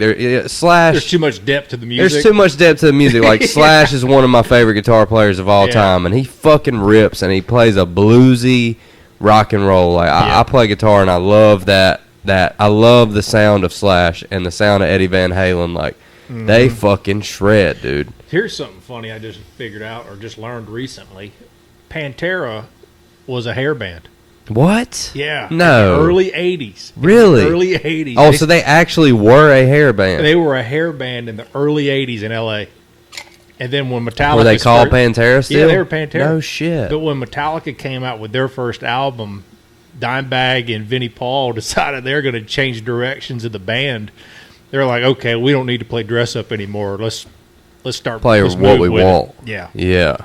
Slash, there's too much depth to the music. There's too much depth to the music. Like Slash is one of my favorite guitar players of all time, and he fucking rips, and he plays a bluesy rock and roll. Like I play guitar, and I love that. I love the sound of Slash and the sound of Eddie Van Halen. Like they fucking shred, dude. Here's something funny I just figured out or just learned recently. Pantera was a hair band. What? Yeah. No. In the early 80s. Really? Early 80s. Oh, so they actually were a hair band. They were a hair band in the early 80s in L.A. And then when Metallica... Were they called Pantera still? Yeah, they were Pantera. No shit. But when Metallica came out with their first album, Dimebag and Vinnie Paul decided they're going to change directions of the band. They're like, okay, we don't need to play dress up anymore. Let's start playing what we want. Yeah. Yeah.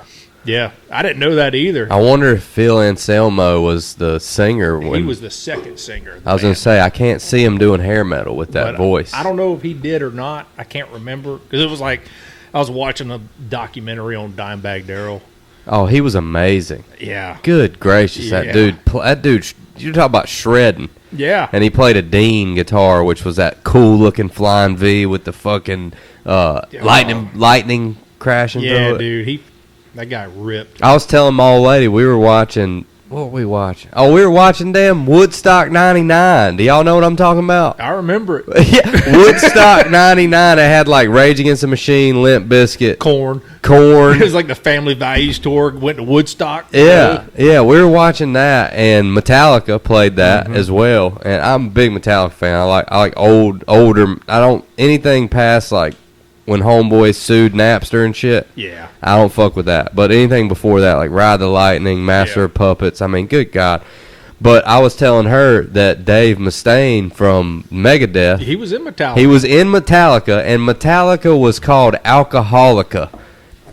Yeah. I didn't know that either. I wonder if Phil Anselmo was the singer. He was the second singer. I was going to say, I can't see him doing hair metal with that voice. I don't know if he did or not. I can't remember. Because it was like, I was watching a documentary on Dimebag Darrell. Oh, he was amazing. Yeah. Good gracious. Yeah. That dude, you talk about shredding. Yeah. And he played a Dean guitar, which was that cool-looking flying V with the fucking lightning crashing through it. Yeah, dude. That guy ripped. I was telling my old lady, we were watching... What were we watching? Oh, we were watching damn Woodstock 99. Do y'all know what I'm talking about? I remember it. Yeah, Woodstock 99. It had like Rage Against the Machine, Limp Bizkit. Corn. It was like the Family Values tour. Went to Woodstock. Yeah, yeah. We were watching that, and Metallica played that as well. And I'm a big Metallica fan. I like older. I don't anything past like when Homeboy sued Napster and shit. Yeah. I don't fuck with that. But anything before that, like Ride the Lightning, Master of Puppets, I mean, good God. But I was telling her that Dave Mustaine from Megadeth, He was in Metallica. he was in Metallica, and Metallica was called Alcoholica.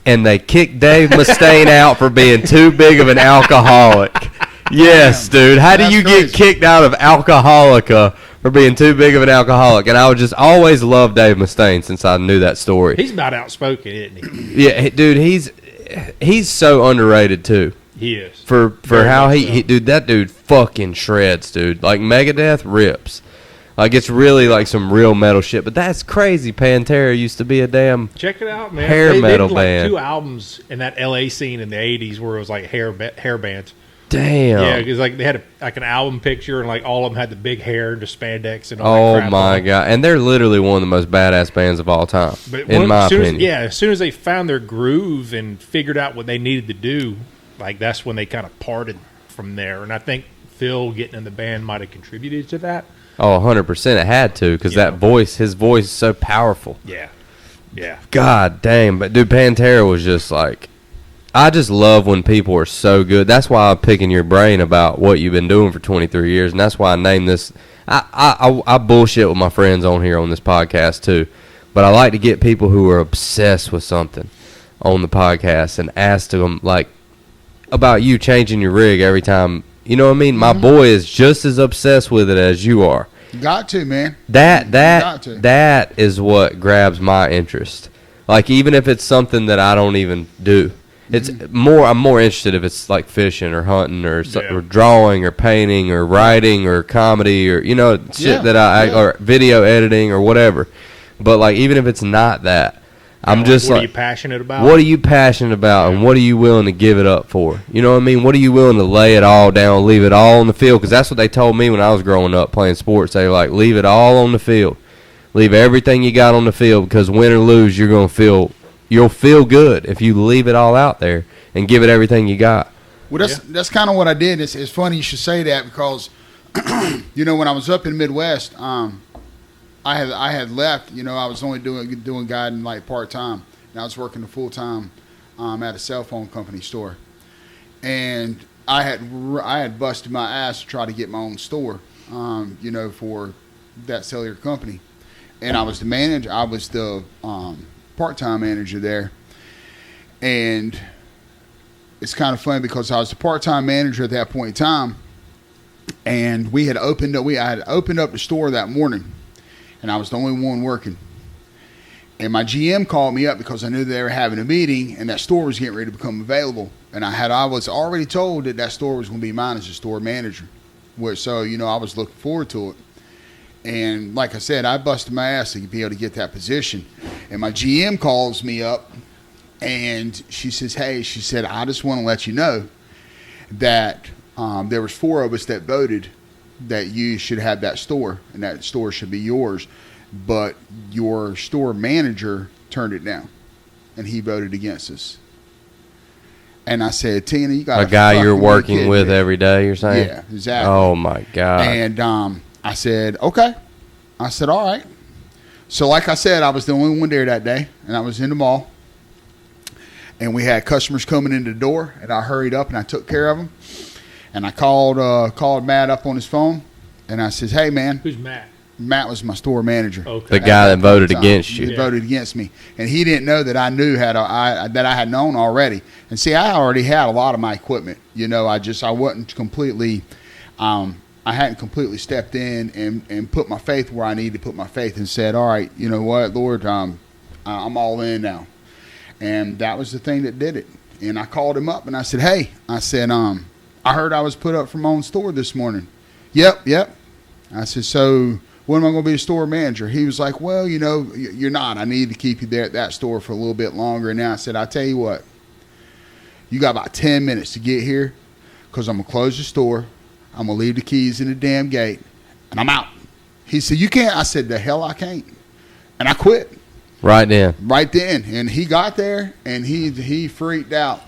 And they kicked Dave Mustaine out for being too big of an alcoholic. Yes, dude. How do That's you crazy. get kicked out of Alcoholica for being too big of an alcoholic? And I would just always love Dave Mustaine since I knew that story. He's about outspoken, isn't he? Yeah, dude, he's so underrated too. He is. For Very how much he so. dude, that dude fucking shreds, dude. Like Megadeth rips. Like it's really like some real metal shit. But that's crazy. Pantera used to be a damn Check it out, man. hair they metal did like band. 2 albums in that LA scene in the 80s where it was like hair bands. damn. Yeah, because like they had like an album picture and like all of them had the big hair and the spandex and all that Oh crap my on. god. And they're literally one of the most badass bands of all time. But in my as soon opinion. as soon as they found their groove and figured out what they needed to do, like that's when they kind of parted from there. And I think Phil getting in the band might have contributed to that. Oh, 100%. It had to because Yeah. that voice, his voice is so powerful. Yeah, yeah. God damn. But, dude, Pantera was just like, I just love when people are so good. That's why I'm picking your brain about what you've been doing for 23 years. And that's why I named this. I bullshit with my friends on here on this podcast, too. But I like to get people who are obsessed with something on the podcast and ask them, like, about you changing your rig every time. You know what I mean? My boy is just as obsessed with it as you are. Got to, man. That Got to. that is what grabs my interest. Like even if it's something that I don't even do, it's more. I'm more interested if it's like fishing or hunting or Yeah. or drawing or painting or writing or comedy or shit Yeah, that I yeah. or video editing or whatever. But like even if it's not that, I'm Like, just what like, are you passionate about? what are you passionate about, and what are you willing to give it up for? You know what I mean? What are you willing to lay it all down, leave it all on the field? Because that's what they told me when I was growing up playing sports. They were like, leave it all on the field. Leave everything you got on the field because win or lose, you'll feel good if you leave it all out there and give it everything you got. Well, that's kind of what I did. It's funny you should say that because, when I was up in the Midwest, I had left. I was only doing guiding like part time, and I was working full time at a cell phone company store, and I had busted my ass to try to get my own store, for that cellular company, and I was the manager. I was the part time manager there, and it's kind of funny because I was the part time manager at that point in time, and I had opened up the store that morning. And I was the only one working. And my GM called me up because I knew they were having a meeting and that store was getting ready to become available. And I was already told that store was going to be mine as a store manager. So, I was looking forward to it. And like I said, I busted my ass to be able to get that position. And my GM calls me up and she says, hey, I just want to let you know that there was 4 of us that voted that you should have that store and that store should be yours, but your store manager turned it down and he voted against us. And I said, Tina, you got A guy you're working with every day, you're saying? Yeah, exactly. Oh my God. And I said, okay. I said, all right. So like I said, I was the only one there that day, and I was in the mall, and we had customers coming in the door, and I hurried up and I took care of them. And I called Matt up on his phone, and I says, hey, man. Who's Matt? Matt was my store manager. Okay. The guy that voted against you. He Yeah. voted against me, and he didn't know that I knew that I had known already. And see, I already had a lot of my equipment. I wasn't completely, I hadn't completely stepped in and put my faith where I needed to put my faith and said, all right, you know what, Lord, I'm all in now. And that was the thing that did it. And I called him up and I said, hey, I heard I was put up for my own store this morning. Yep. I said, so when am I going to be a store manager? He was like, well, you're not. I need to keep you there at that store for a little bit longer. And now I said, I'll tell you what, you got about 10 minutes to get here because I'm going to close the store. I'm going to leave the keys in the damn gate and I'm out. He said, you can't. I said, the hell I can't. And I quit. Right then. Right then. And he got there and he freaked out.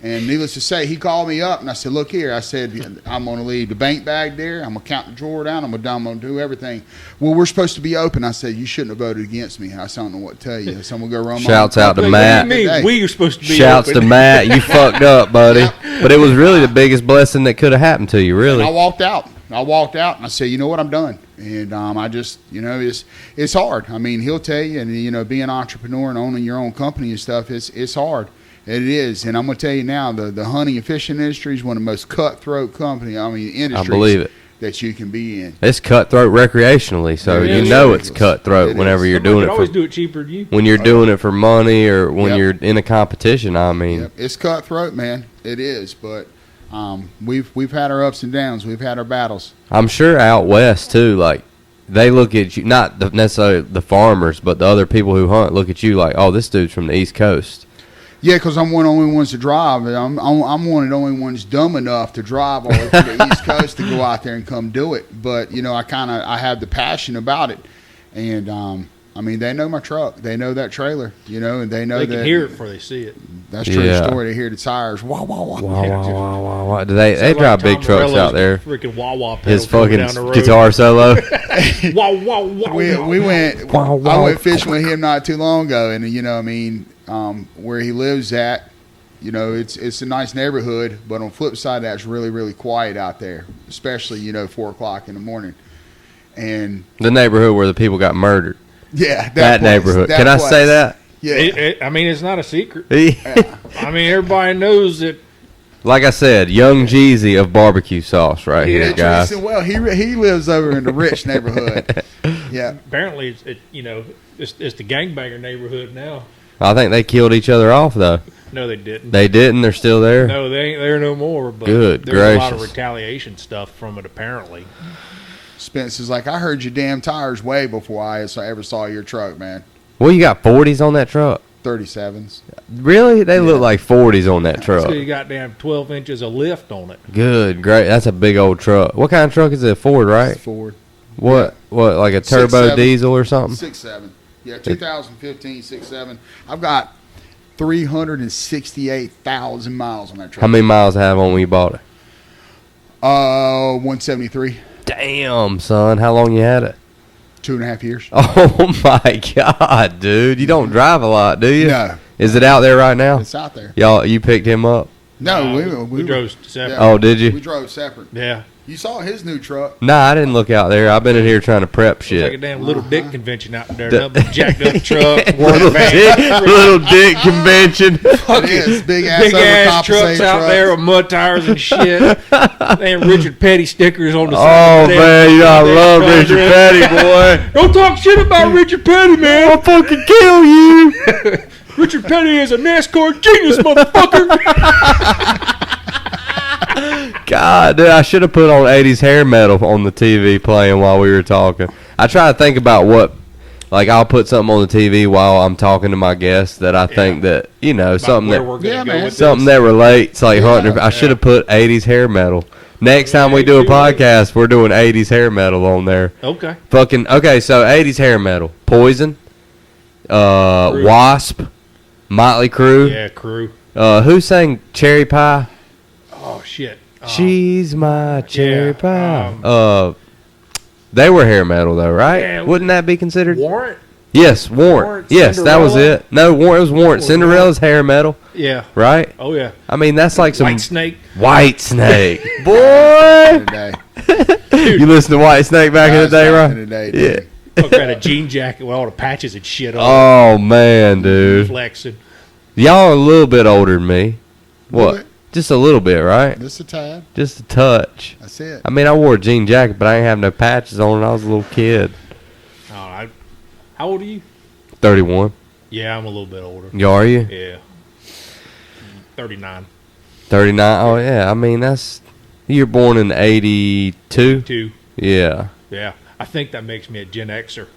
And needless to say, he called me up, and I said, look here. I said, I'm going to leave the bank bag there. I'm going to count the drawer down. I'm going to do everything. Well, we're supposed to be open. I said, you shouldn't have voted against me. I said, I don't know what to tell you. So I'm going to go run my Shouts own out to company. Matt. What do you mean? Hey. We are supposed to be Shouts open. to Matt. You fucked up, buddy. But it was really the biggest blessing that could have happened to you, And I really. walked out. And I said, you know what, I'm done. And I just, it's hard. I mean, he'll tell you, and being an entrepreneur and owning your own company and stuff, it's hard. It is. And I'm going to tell you now, the hunting and fishing industry is one of the most cutthroat industries I believe it. that you can be in. It's cutthroat recreationally, so Yeah, you it know is. it's cutthroat It whenever is. you're Somebody doing could it always for do it cheaper than you. when you're doing it for money or when Yep. you're in a competition. I mean, Yep. It's cutthroat, man. It is. But we've had our ups and downs. We've had our battles. I'm sure out west too. Like they look at you, not necessarily the farmers, but the other people who hunt look at you like, oh, this dude's from the East Coast. Yeah, because I'm one of the only ones to drive. I'm one of the only ones dumb enough to drive all the way to the East Coast to go out there and come do it. But I have the passion about it, and they know my truck, they know that trailer, and they know They that can hear it before they see it. That's true Yeah. story. They hear the tires, wah wah wah. Wow, wow, wow, wow, wow. They Sounds drive like big Tom trucks Morello's out there. Freaking wah-wah pedal His coming fucking down the road. guitar solo. Wah, wah, wah, We wah. went. Wow, I wow. went fishing with him not too long ago, and where he lives at, it's a nice neighborhood, but on the flip side, that's really really quiet out there, especially 4:00 in the morning, and The neighborhood where the people got murdered. yeah, That place, neighborhood. that Can I place. say that? Yeah. It's not a secret. Like Everybody knows that. I said, Young Jeezy of barbecue sauce right Yeah, here, guys. Well, he lives over in the rich neighborhood. Yeah. Apparently, it's the gangbanger neighborhood now. I think they killed each other off, though. No, they didn't. They didn't. They're still there. No, they ain't there no more. But Good there's a lot of gracious. retaliation stuff from it. Apparently, Spence is like, I heard your damn tires way before I ever saw your truck, man. Well, you got 40s on that truck. 37s. Really? They look like 40s on that so truck. you got damn 12 inches of lift on it. Good, great. That's a big old truck. What kind of truck is it? Ford, right? Ford. What, like a turbo 6.7. diesel or something? 6.7. Yeah, 2015 6.7. I've got 368,000 miles on that truck. How many miles have on when you bought it? 173. Damn, son. How long you had it? 2.5 years. Oh, my God, dude. You don't drive a lot, do you? No. Is it out there right now? It's out there. You picked him up? No, we drove separate. Oh, did you? We drove separate. Yeah, You saw his new truck. Nah, I didn't look out there. I've been in here trying to prep it's like a shit. damn little dick convention out there. The- Nothing but jacked up truck, little, work van, dick convention. It is. Big ass big ass overcompensated trucks out truck. there with mud tires and shit. Damn Richard Petty stickers on the Oh, side. of the man, you know I damn love truck. Richard Petty, boy. Don't talk shit about Richard Petty, man. I'll fucking kill you. Richard Petty is a NASCAR genius, motherfucker. God, dude, I should have put on 80s hair metal on the TV playing while we were talking. I try to think about I'll put something on the TV while I'm talking to my guests that I think that, something Where that we're gonna Yeah, go man. with something this. that relates, like Yeah, hunting. I should have put 80s hair metal. Next time we do a podcast, we're doing 80s hair metal on there. Okay. Okay, so 80s hair metal. Poison, Crew. Wasp, Motley Crue. Yeah, crew. Who sang Cherry Pie? Oh shit. She's my cherry yeah, pie. They were hair metal though, right? Yeah, Wouldn't that be considered? Warrant. Yes, Warrant. Warrant, Yes, that was Cinderella. it. No, Warrant. It was Warrant. Oh, Cinderella's hair metal, Yeah. right? Oh yeah. I mean, that's like some White Snake. White Snake, Back boy. in the day. You listen to White Snake back in the day, Back right? in the day, Yeah. dude. Look at a jean jacket with all the patches and shit on. Oh man, dude. Flexing. Y'all are a little bit older than me. What? What? Just a little bit, right? Just a tad. Just a touch. That's it. I mean, I wore a jean jacket, but I ain't have no patches on it. I was a little kid. Oh, how old are you? 31. Yeah, I'm a little bit older. You are you? Yeah. 39. 39. Oh yeah. I mean, you're born in 82. 2. Yeah. Yeah. I think that makes me a Gen Xer.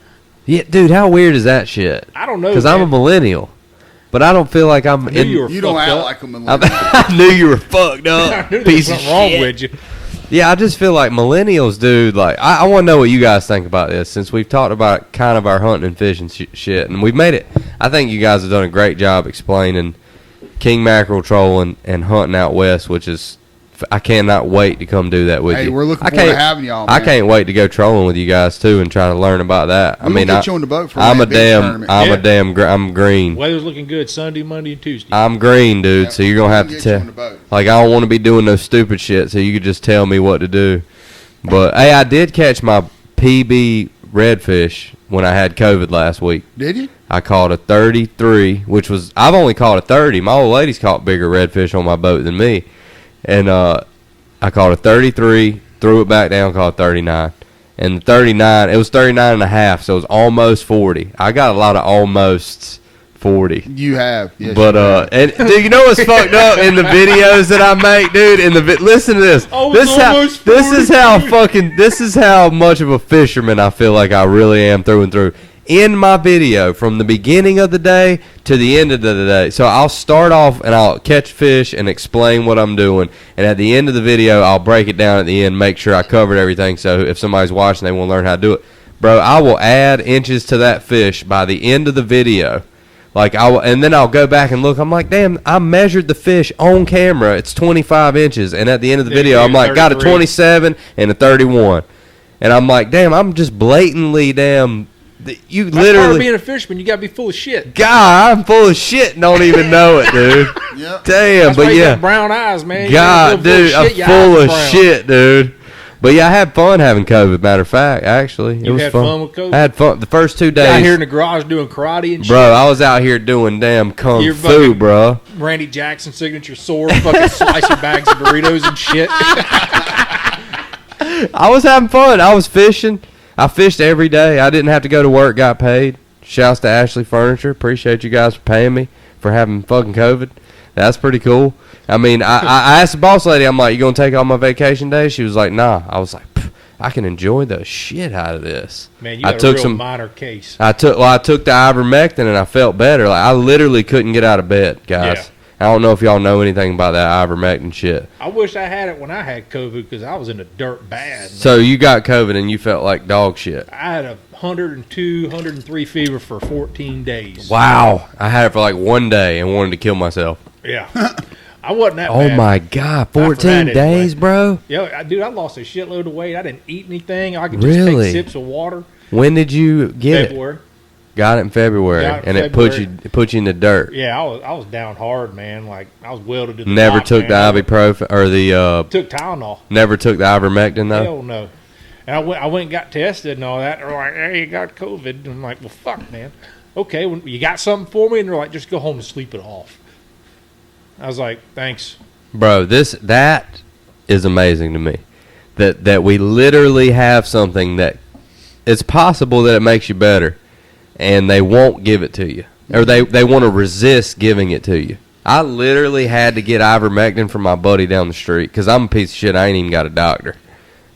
Yeah, dude. How weird is that shit? I don't know. Because I'm a man. millennial, but I don't feel like I'm I knew in. you were You don't fucked act up. like a millennial. I knew you were fucked I up. knew there was Piece of something wrong shit. with you. Yeah, I just feel like millennials, dude. Like, I want to know what you guys think about this, since we've talked about kind of our hunting and fishing shit, and we've made it. I think you guys have done a great job explaining king mackerel trolling and hunting out west, which is I cannot wait to come do that with you. Hey, we're looking forward to having y'all, I man. can't wait to go trolling with you guys too and try to learn about that. We'll get you on the boat for I'm Yeah. green. Weather's looking good Sunday, Monday, and Tuesday. I'm green, dude. Yeah, So you're gonna have we'll to get you tell. on the boat. Like I don't want to be doing no stupid shit. So you could just tell me what to do. But hey, I did catch my PB redfish when I had COVID last week. Did you? I caught a 33, which was I've only caught a 30. My old lady's caught bigger redfish on my boat than me, and I caught a 33, threw it back down, caught a 39, and the 39 it was 39 and a half, so it was almost 40. I got a lot of almost 40. You have, yes, But you have. and dude, you know what's fucked up in the videos that I make, dude? Listen to this. This is how much of a fisherman I feel like I really am through and through. In my video, from the beginning of the day to the end of the day. So I'll start off and I'll catch fish and explain what I'm doing, and at the end of the video, I'll break it down at the end, make sure I covered everything. So if somebody's watching, they want to learn how to do it, bro. I will add inches to that fish by the end of the video. And then I'll go back and look. I'm like, damn, I measured the fish on camera. It's 25 inches. And at the end of the video, I'm like, got a 27 and a 31. And I'm like, damn, I'm just blatantly, you That's literally. part of being a fisherman. You gotta be full of shit. God, I'm full of shit and don't even know it, dude. Yep. Damn, That's but why you yeah. got brown eyes, man. God, dude, I'm full of shit, dude. But yeah, I had fun having COVID. Matter of fact, actually, it You was had fun. fun with COVID? I had fun the first 2 Out here days, in the garage doing karate and shit. bro. I was out here doing damn kung You're fu, fucking- bro. Randy Jackson signature sword, fucking slicing bags of burritos and shit. I was having fun. I was fishing. I fished every day. I didn't have to go to work. Got paid. Shouts to Ashley Furniture. Appreciate you guys for paying me for having fucking COVID. That's pretty cool. I mean, I asked the boss lady, I'm like, you going to take all my vacation days? She was like, nah. I was like, I can enjoy the shit out of this. Man, you got a real minor case. I took the ivermectin and I felt better. Like I literally couldn't get out of bed, guys. Yeah. I don't know if y'all know anything about that ivermectin shit. I wish I had it when I had COVID because I was in the dirt bad. Man. So you got COVID and you felt like dog shit. I had a 102, 103 fever for 14 days. Wow. I had it for like 1 day and wanted to kill myself. Yeah. I wasn't that Oh bad. my God. for 14 that days, anyway. bro? Yeah, dude, I lost a shitload of weight. I didn't eat anything. I could just Really? take sips of water. When did you get it? February. Got it in February. Got it And in it put you in the dirt. Yeah, I was down hard, man. Like I was welded to the Never block, took man. the ibuprofen or the Took Tylenol. never took the ivermectin though. Hell no. And I went and got tested and all that. They're like, hey, you got COVID. And I'm like, well, fuck, man. Okay, well, you got something for me? And they're like, just go home and sleep it off. I was like, thanks. Bro, that is amazing to me. That we literally have something that it's possible that it makes you better, and they won't give it to you, or they want to resist giving it to you. I literally had to get ivermectin from my buddy down the street because I'm a piece of shit. I ain't even got a doctor.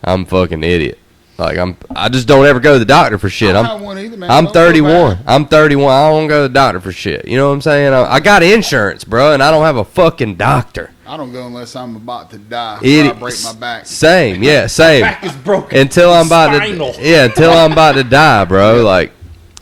I'm a fucking idiot. Like I just don't ever go to the doctor for shit. I don't have one either, man. I'm Don't feel 31. bad. I'm 31. I don't go to the doctor for shit. You know what I'm saying? I got insurance, bro, and I don't have a fucking doctor. I don't go unless I'm about to die. Or Idiot. I break my back. Same, yeah, same. Back is broken. Until I'm about Spinal. to, yeah, until I'm about to die, bro. Like,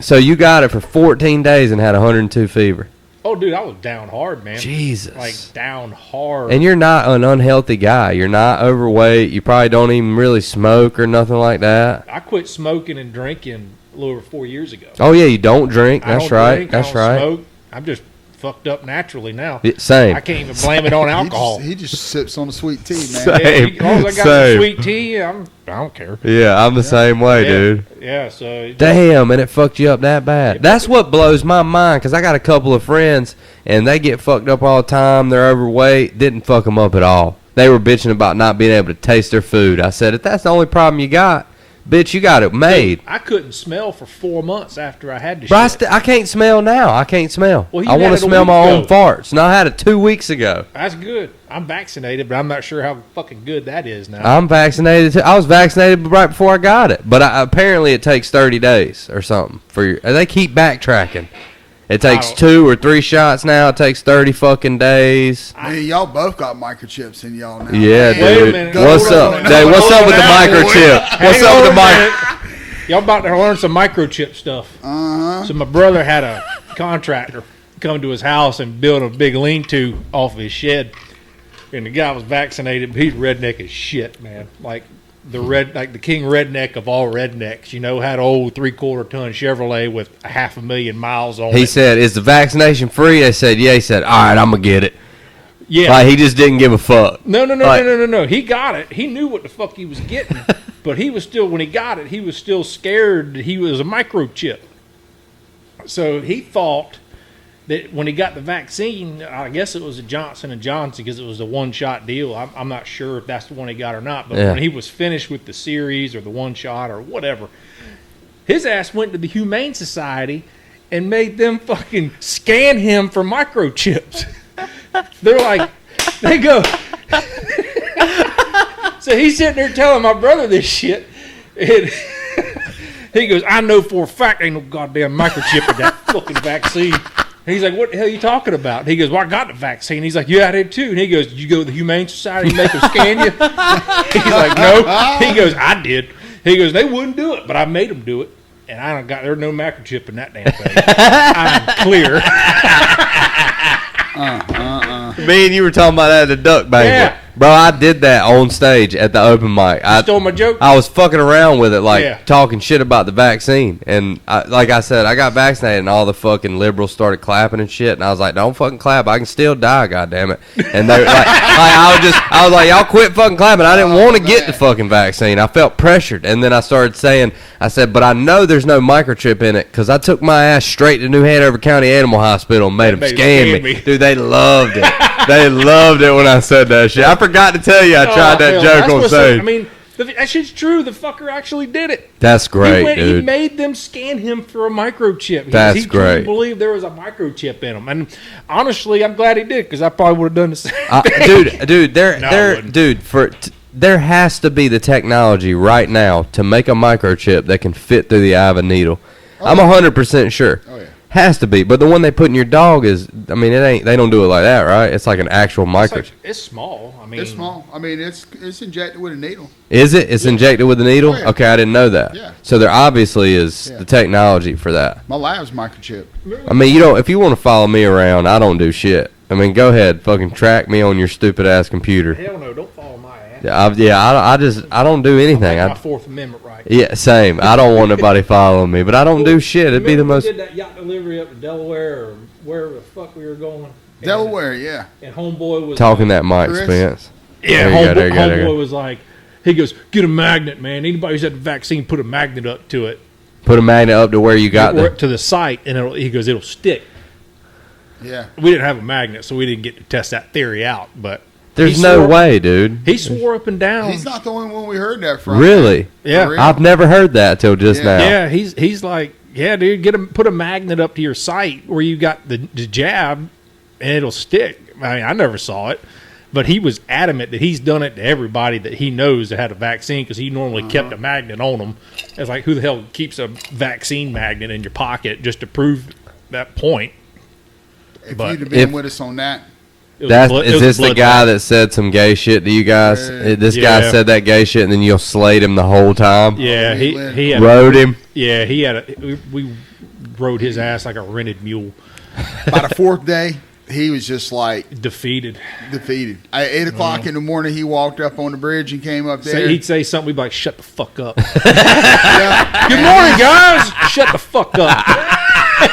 so you got it for 14 days and had 102 fever. Oh, dude, I was down hard, man. Jesus. Like, down hard. And you're not an unhealthy guy. You're not overweight. You probably don't even really smoke or nothing like that. I quit smoking and drinking a little over 4 years ago. Oh yeah, you don't drink. I That's don't right. drink, That's I don't right. Smoke. I'm just fucked up naturally now. Same. I can't even blame it on alcohol. He just sips on the sweet tea, man. Same. As long as I got Same. the sweet tea, I don't care. Yeah, I'm the same way, Yeah. dude. Yeah, so Damn, and it fucked you up that bad. That's what blows my mind, because I got a couple of friends, and they get fucked up all the time. They're overweight. Didn't fuck them up at all. They were bitching about not being able to taste their food. I said, if that's the only problem you got, bitch, you got it made. I couldn't smell for 4 months after I had the Bro, shit. I can't smell now. I can't smell. Well, he I want had to it a smell week my own ago. farts. And I had it 2 weeks ago. That's good. I'm vaccinated, but I'm not sure how fucking good that is now. I'm vaccinated too. I was vaccinated right before I got it. But apparently it takes 30 days or something. They keep backtracking. It takes 2 or 3 shots now. It takes 30 fucking days. Man, y'all both got microchips in y'all now. Yeah, Man, Wait a dude. minute. What's Hold up? on. Hey, what's Hold up on with the now, microchip? What's Hang up with the on a mic? minute. Y'all about to learn some microchip stuff. Uh-huh. So my brother had a contractor, come to his house and build a big lean-to off of his shed. And the guy was vaccinated, but he's redneck as shit, man. Like the king redneck of all rednecks. You know, had an old 3/4-ton Chevrolet with 500,000 miles on it. He said, "Is the vaccination free?" I said, "Yeah." He said, "All right, I'm gonna get it." Yeah. Like he just didn't give a fuck. No. He got it. He knew what the fuck he was getting, but he was still, when he got it, he was still scared that he was a microchip. So he thought that when he got the vaccine, I guess it was a Johnson & Johnson because it was a one-shot deal. I'm not sure if that's the one he got or not, but when he was finished with the series or the one-shot or whatever, his ass went to the Humane Society and made them fucking scan him for microchips. They're like, they go. So he's sitting there telling my brother this shit, and he goes, "I know for a fact ain't no goddamn microchip in that fucking vaccine." And he's like, "What the hell are you talking about?" And he goes, "Well, I got the vaccine." He's like, "Yeah, I did too." And he goes, "Did you go to the Humane Society and make them scan you?" He's like, "No." He goes, "I did." He goes, "They wouldn't do it, but I made them do it. And I don't got, there's no microchip in that damn thing. I'm clear." Me and you were talking about that at the duck banquet. Yeah. Bro, I did that on stage at the open mic. I Stole my joke? I was fucking around with it, like Yeah. talking shit about the vaccine. And like I said, I got vaccinated and all the fucking liberals started clapping and shit. And I was like, "Don't fucking clap. I can still die, goddammit." And they were like, I was like, "Y'all quit fucking clapping." I didn't want to get the fucking vaccine. I felt pressured. And then I started saying, I said, "But I know there's no microchip in it because I took my ass straight to New Hanover County Animal Hospital and made them scan me." Dude, they loved it. They loved it when I said that shit. I forgot to tell you I tried that joke on stage. I mean, that shit's true. The fucker actually did it. That's great, He dude. made them scan him for a microchip. That's he truly great. believed there was a microchip in him. And honestly, I'm glad he did because I probably would have done the same thing. Dude, No, I wouldn't. there has to be the technology right now to make a microchip that can fit through the eye of a needle. I'm 100% sure. Oh, yeah. Has to be, but the one they put in your dog is, I mean, it ain't. They don't do it like that, right? It's like an actual microchip. It's small. I mean, It's small. I mean, it's injected with a needle. Is it? It's injected with a needle? Oh, yeah. Okay, I didn't know that. Yeah. So there obviously is Yeah. the technology for that. My lab's microchip. I mean, you don't. If you want to follow me around, I don't do shit. I mean, go ahead, fucking track me on your stupid ass computer. Hell no, don't follow my ass. I don't do anything. I'll make my Fourth Amendment right. Yeah, same. I don't want nobody following me, but I don't do shit. It'd be the Remember most. we did that yacht delivery up to Delaware or wherever the fuck we were going. Delaware, yeah. And homeboy was Talking that Mike Chris? Spence. Yeah, There you go, there you go, there you homeboy go. was like, he goes, "Get a magnet, man. Anybody who's had the vaccine, put a magnet up to it, Put a magnet up to where you got or the. to the site, and he goes, it'll stick." Yeah. We didn't have a magnet, so we didn't get to test that theory out. But There's he no swore- way, dude. He swore up and down. He's not the only one we heard that from. Really? Yeah. For real. I've never heard that till just Yeah. now. Yeah, he's like, yeah, dude, put a magnet up to your site where you got the jab, and it'll stick. I mean, I never saw it, but he was adamant that he's done it to everybody that he knows that had a vaccine because he normally kept a magnet on them. It's like, who the hell keeps a vaccine magnet in your pocket just to prove that point? If But you'd have been if- with us on that, It was a blood- it Is was a this the blood guy bath. that said some gay shit to you guys? Yeah. This guy Yeah. said that gay shit, and then you'll slate him the whole time. Yeah, he had Rode him. Yeah, he had we rode his ass like a rented mule, by the fourth day, he was just like defeated. defeated. At 8 o'clock in the morning, he walked up on the bridge and came up So there. he'd say something, we'd be like, "Shut the fuck up." Yeah. Good morning, guys. Shut the fuck up.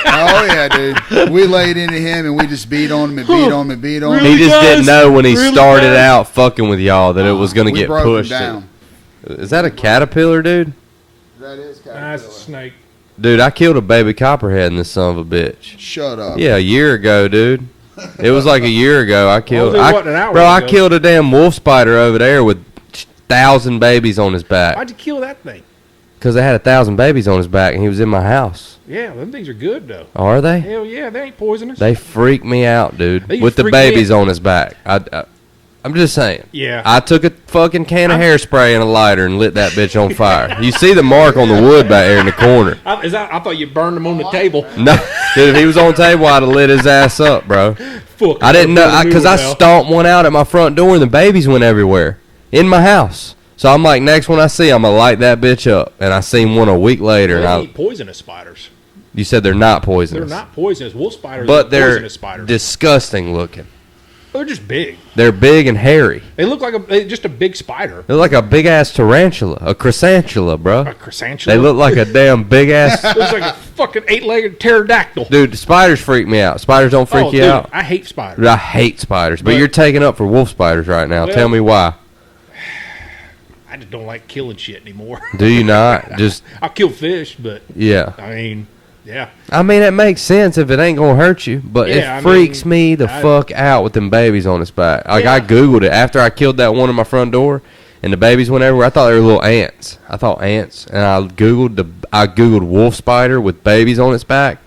Oh, yeah, dude. We laid into him and we just beat on him and beat on him and beat on him. He just guys? didn't know when he Really, started guys? out fucking with y'all that it was going to We get broke him pushed. down. Is that a caterpillar, dude? That is That's a Caterpillar. snake. Dude, I killed a baby copperhead in this son of a bitch. Shut up. Yeah, a year ago, dude. It was like a year ago. I killed. Well, it wasn't an hour bro, I ago. killed a damn wolf spider over there with 1,000 babies on his back Why'd you kill that thing? because they had 1,000 babies on his back, and he was in my house. Yeah, them things are good though. Are they? Hell yeah, they ain't poisonous. They freak me out, dude. They With the freak me babies out. on his back. I'm just saying. Yeah. I took a fucking can of hairspray and a lighter and lit that bitch on fire. You see the mark on the wood back there in the corner. I thought you burned them on the table. No, dude, if he was on the table, I'd have lit his ass up, bro. Fuck, I didn't know I'm because I now. stomped one out at my front door and the babies went everywhere in my house. So I'm like, next one I see, I'm gonna light that bitch up. And I seen one a week later, and They I, eat poisonous spiders. You said they're not poisonous. They're not poisonous. Wolf spiders But are they're poisonous spiders. disgusting looking. They're just big. They're big and hairy. They look like just a big spider. They're like a big ass tarantula, a chrysantula, bro. A chrysantula. They look like a damn big ass. Looks like a fucking 8-legged pterodactyl. Dude, spiders freak me out. Spiders don't freak you dude, out. I hate spiders. Dude, I hate spiders. But But- you're taking up for wolf spiders right now. Well- Tell me why. I just don't like killing shit anymore. Do you not? Just I'll kill fish, but yeah. I mean, yeah. I mean, it makes sense if it ain't gonna hurt you, but Yeah, it I freaks mean, me the fuck out with them babies on its back. Like Yeah. I googled it after I killed that one in my front door, and the babies went everywhere. I thought they were little ants. I thought ants, and I googled wolf spider with babies on its back.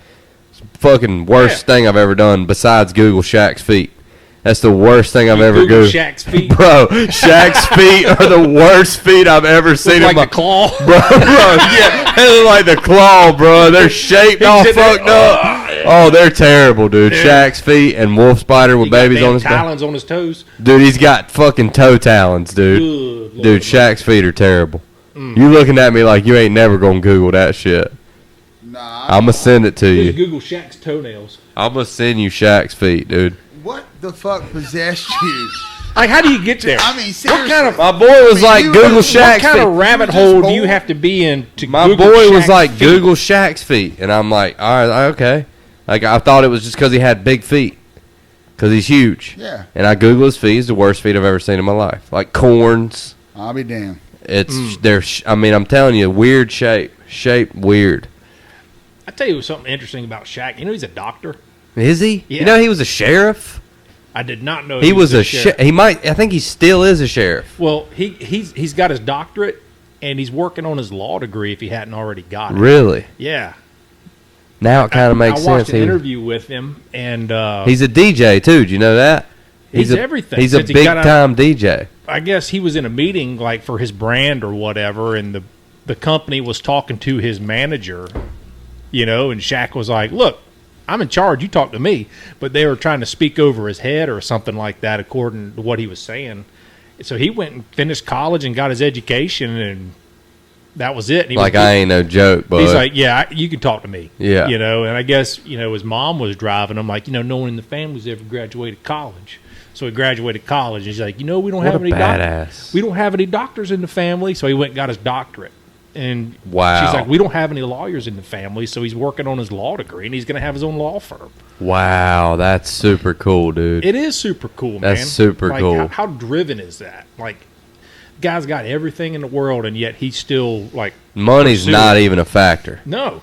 It's the fucking worst thing I've ever done besides Google Shaq's feet. That's the worst thing I've ever Google Googled. Shaq's feet. Bro, Shaq's feet are the worst feet I've ever seen Look in like my the claw. Bro, yeah, they look like the claw, bro. They're shaped all sitting there, fucked up. Oh, they're terrible, dude. Yeah. Shaq's feet and wolf spider with He got babies damn on his back. talons on his toes. Dude, he's got fucking toe talons, dude. Good Lord. Dude, Shaq's feet are terrible. You looking at me like you ain't never gonna Google that shit. Nah. I'm gonna send it to Just you. Google Shaq's toenails. I'm gonna send you Shaq's feet, dude. What the fuck possessed you? Like, how do you get there? I mean, what seriously. kind of My boy was like, you- Google what Shaq's kind feet. of rabbit just hole do you bored? have to be in to My Google boy was Shaq's like, feet? Google Shaq's feet. And I'm like, all right, okay. Like, I thought it was just because he had big feet. Because he's huge. Yeah. And I Googled his feet. It's the worst feet I've ever seen in my life. Like corns. I'll be damned. It's, they're, I mean, I'm telling you, weird shape. Shape weird. I tell you something interesting about Shaq. You know he's a doctor. Is he? Yeah. You know, he was a sheriff. I did not know He was a sheriff. he might, I think he still is a sheriff. Well, he's got his doctorate and he's working on his law degree if he hadn't already got it. Really? Yeah. Now it kind of makes I watched sense. an interview with him and He's a DJ too. Do you know that? He's a, everything. He's a Since he big got out- time DJ. I guess he was in a meeting like for his brand or whatever, and the company was talking to his manager, you know, and Shaq was like, "Look, I'm in charge. You talk to me." But they were trying to speak over his head or something like that, according to what he was saying. So he went and finished college and got his education, and that was it. And he Like was, I ain't no joke, but He's like, "Yeah, you can talk to me." Yeah. you know. And I guess his mom was driving him, like, no one in the family's ever graduated college. So he graduated college. And he's like, we don't what have a any badass. we don't have any doctors in the family. So he went and got his doctorate. And Wow. she's like, we don't have any lawyers in the family. So he's working on his law degree, and he's going to have his own law firm. Wow, that's super cool, dude. It is super cool, man. That's super like, cool. How driven is that? Like, guy's got everything in the world, and yet he's still like Money's pursuing- not even a factor. No.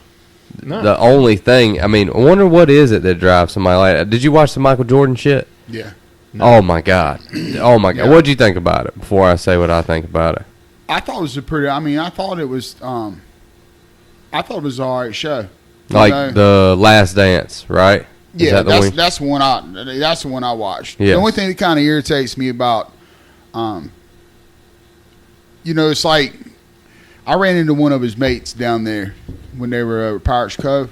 The only thing, I mean, I wonder what is it that drives somebody like that. Did you watch the Michael Jordan shit? Yeah. Oh my god. Oh my god. Yeah. What'd you think about it before I say what I think about it? I thought it was a pretty. I mean, I thought it was. I thought it was an alright show. You Like know? the Last Dance, right? Is Yeah, that the one? that's the one I watched. Yeah. The only thing that kind of irritates me about, it's like I ran into one of his mates down there when they were at Pirates Cove.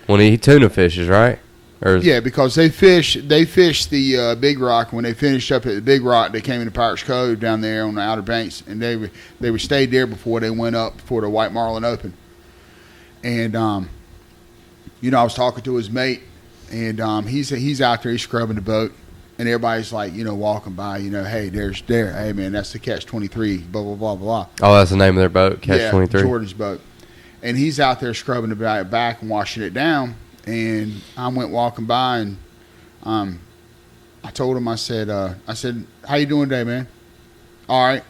When he tuna fishes, right? Or Yeah, because they fished the Big Rock. When they finished up at the Big Rock, they came into Pirates Cove down there on the Outer Banks, and they were stayed there before they went up for the White Marlin Open. And I was talking to his mate, and he's out there, he's scrubbing the boat, and everybody's like, walking by, hey, hey man, that's the Catch 23, blah blah blah blah. Oh, that's the name of their boat, Catch Yeah, 23. Jordan's boat, and he's out there scrubbing the boat back and washing it down. And I went walking by, and I told him, I said, how you doing today, man? All right.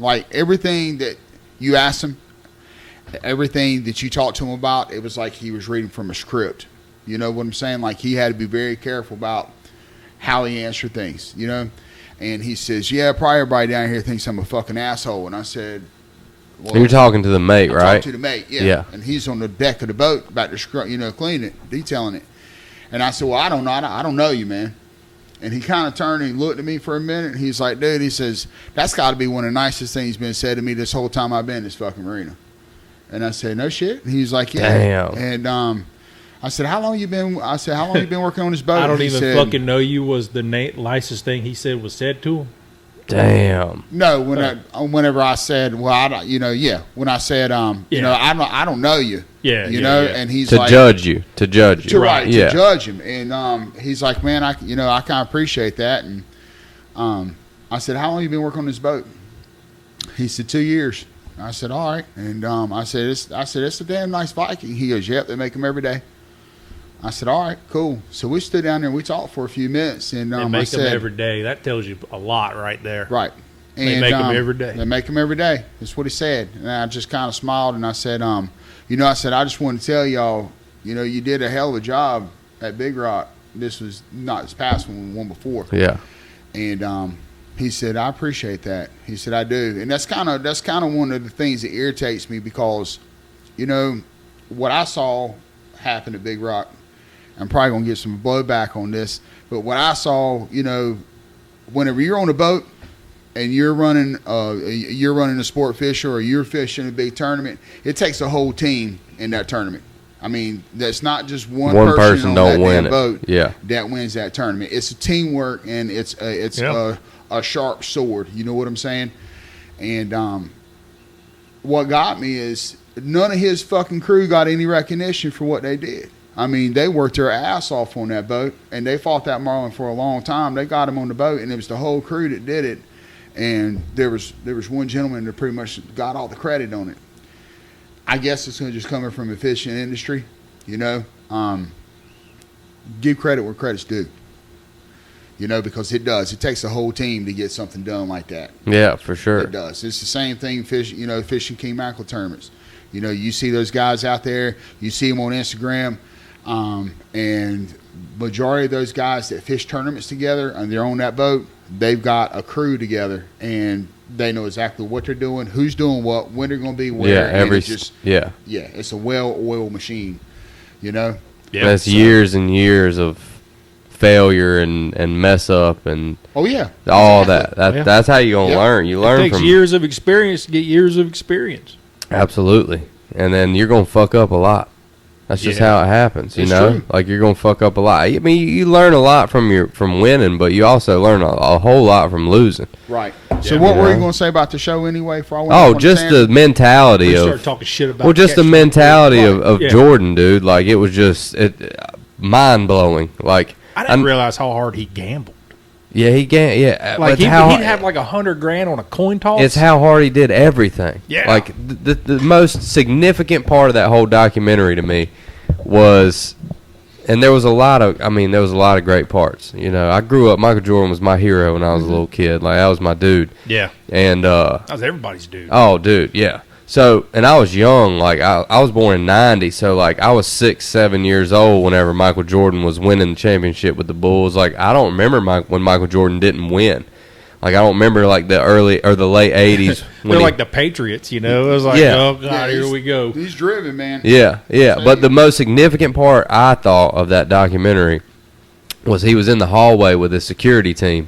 Like everything that you asked him, everything that you talked to him about, it was like he was reading from a script. You know what I'm saying? Like he had to be very careful about how he answered things, And he says, yeah, probably everybody down here thinks I'm a fucking asshole. And I said, well, And you're talking to the mate, I right? talked to the mate, yeah. Yeah. And he's on the deck of the boat about to clean it, detailing it. And I said, well, I don't know. I don't know you, man. And he kind of turned and he looked at me for a minute. And he's like, dude, he says, that's got to be one of the nicest things been said to me this whole time I've been in this fucking marina. And I said, no shit. And he's like, yeah. Damn. And I said, how long you been working on this boat? I don't He even said, fucking know you was the nicest thing he said was said to him. Damn. No, whenever I said, well, I don't, when I said, I don't know you. Yeah, and he's To like, judge you. To judge him, and he's like, man, I kind of appreciate that, and I said, how long have you been working on this boat? He said 2 years. I said, all right, and I said, it's a damn nice Viking. He goes, yep, they make them every day. I said, all right, cool. So we stood down there and we talked for a few minutes. And they make them every day. That tells you a lot right there. Right. And, they make them every day. They make them every day. That's what he said. And I just kind of smiled and I said, I just want to tell y'all, you did a hell of a job at Big Rock. This was not this past one before. Yeah. And he said, I appreciate that. He said, I do. And that's kind of one of the things that irritates me because, what I saw happen at Big Rock, I'm probably going to get some blowback on this, but what I saw, whenever you're on a boat and you're running a sport fisher or you're fishing a big tournament, it takes a whole team in that tournament. I mean, that's not just one person don't on win that boat it. that wins that tournament. It's a teamwork and it's a sharp sword. You know what I'm saying? And what got me is none of his fucking crew got any recognition for what they did. I mean, they worked their ass off on that boat, and they fought that marlin for a long time. They got him on the boat, and it was the whole crew that did it. And there was one gentleman that pretty much got all the credit on it. I guess it's just coming from the fishing industry, Give credit where credit's due. Because it does. It takes a whole team to get something done like that. Yeah, for sure. It does. It's the same thing fishing King Mackerel tournaments. You see those guys out there. You see them on Instagram. And majority of those guys that fish tournaments together and they're on that boat, they've got a crew together and they know exactly what they're doing, who's doing what, when they're going to be where. It's a well-oiled machine, Yeah, that's years and years of failure and mess up and all that. That's how you gonna learn. You learn from years of experience to get years of experience. Absolutely, and then you're gonna fuck up a lot. That's just how it happens, True. Like you're gonna fuck up a lot. I mean, you learn a lot from winning, but you also learn a whole lot from losing. Right. So what were you gonna say about the show anyway? Just the mentality of talking shit about. Just the mentality of Jordan, dude. Like it was just mind blowing. Like I didn't realize how hard he gambled. Yeah, he can't. Yeah, like he'd have like $100,000 on a coin toss. It's how hard he did everything. Yeah, like the most significant part of that whole documentary to me was, and there was a lot of great parts. I grew up. Michael Jordan was my hero when I was a little kid. Like that was my dude. Yeah, and that was everybody's dude. Oh, dude, yeah. So, and I was young, like I was born in 90, so like I was 6, 7 years old whenever Michael Jordan was winning the championship with the Bulls. Like I don't remember when Michael Jordan didn't win. Like I don't remember like the early or the late 80s. They're like the Patriots, It was like, oh God, here we go. He's driven, man. Yeah. But the most significant part I thought of that documentary was he was in the hallway with his security team,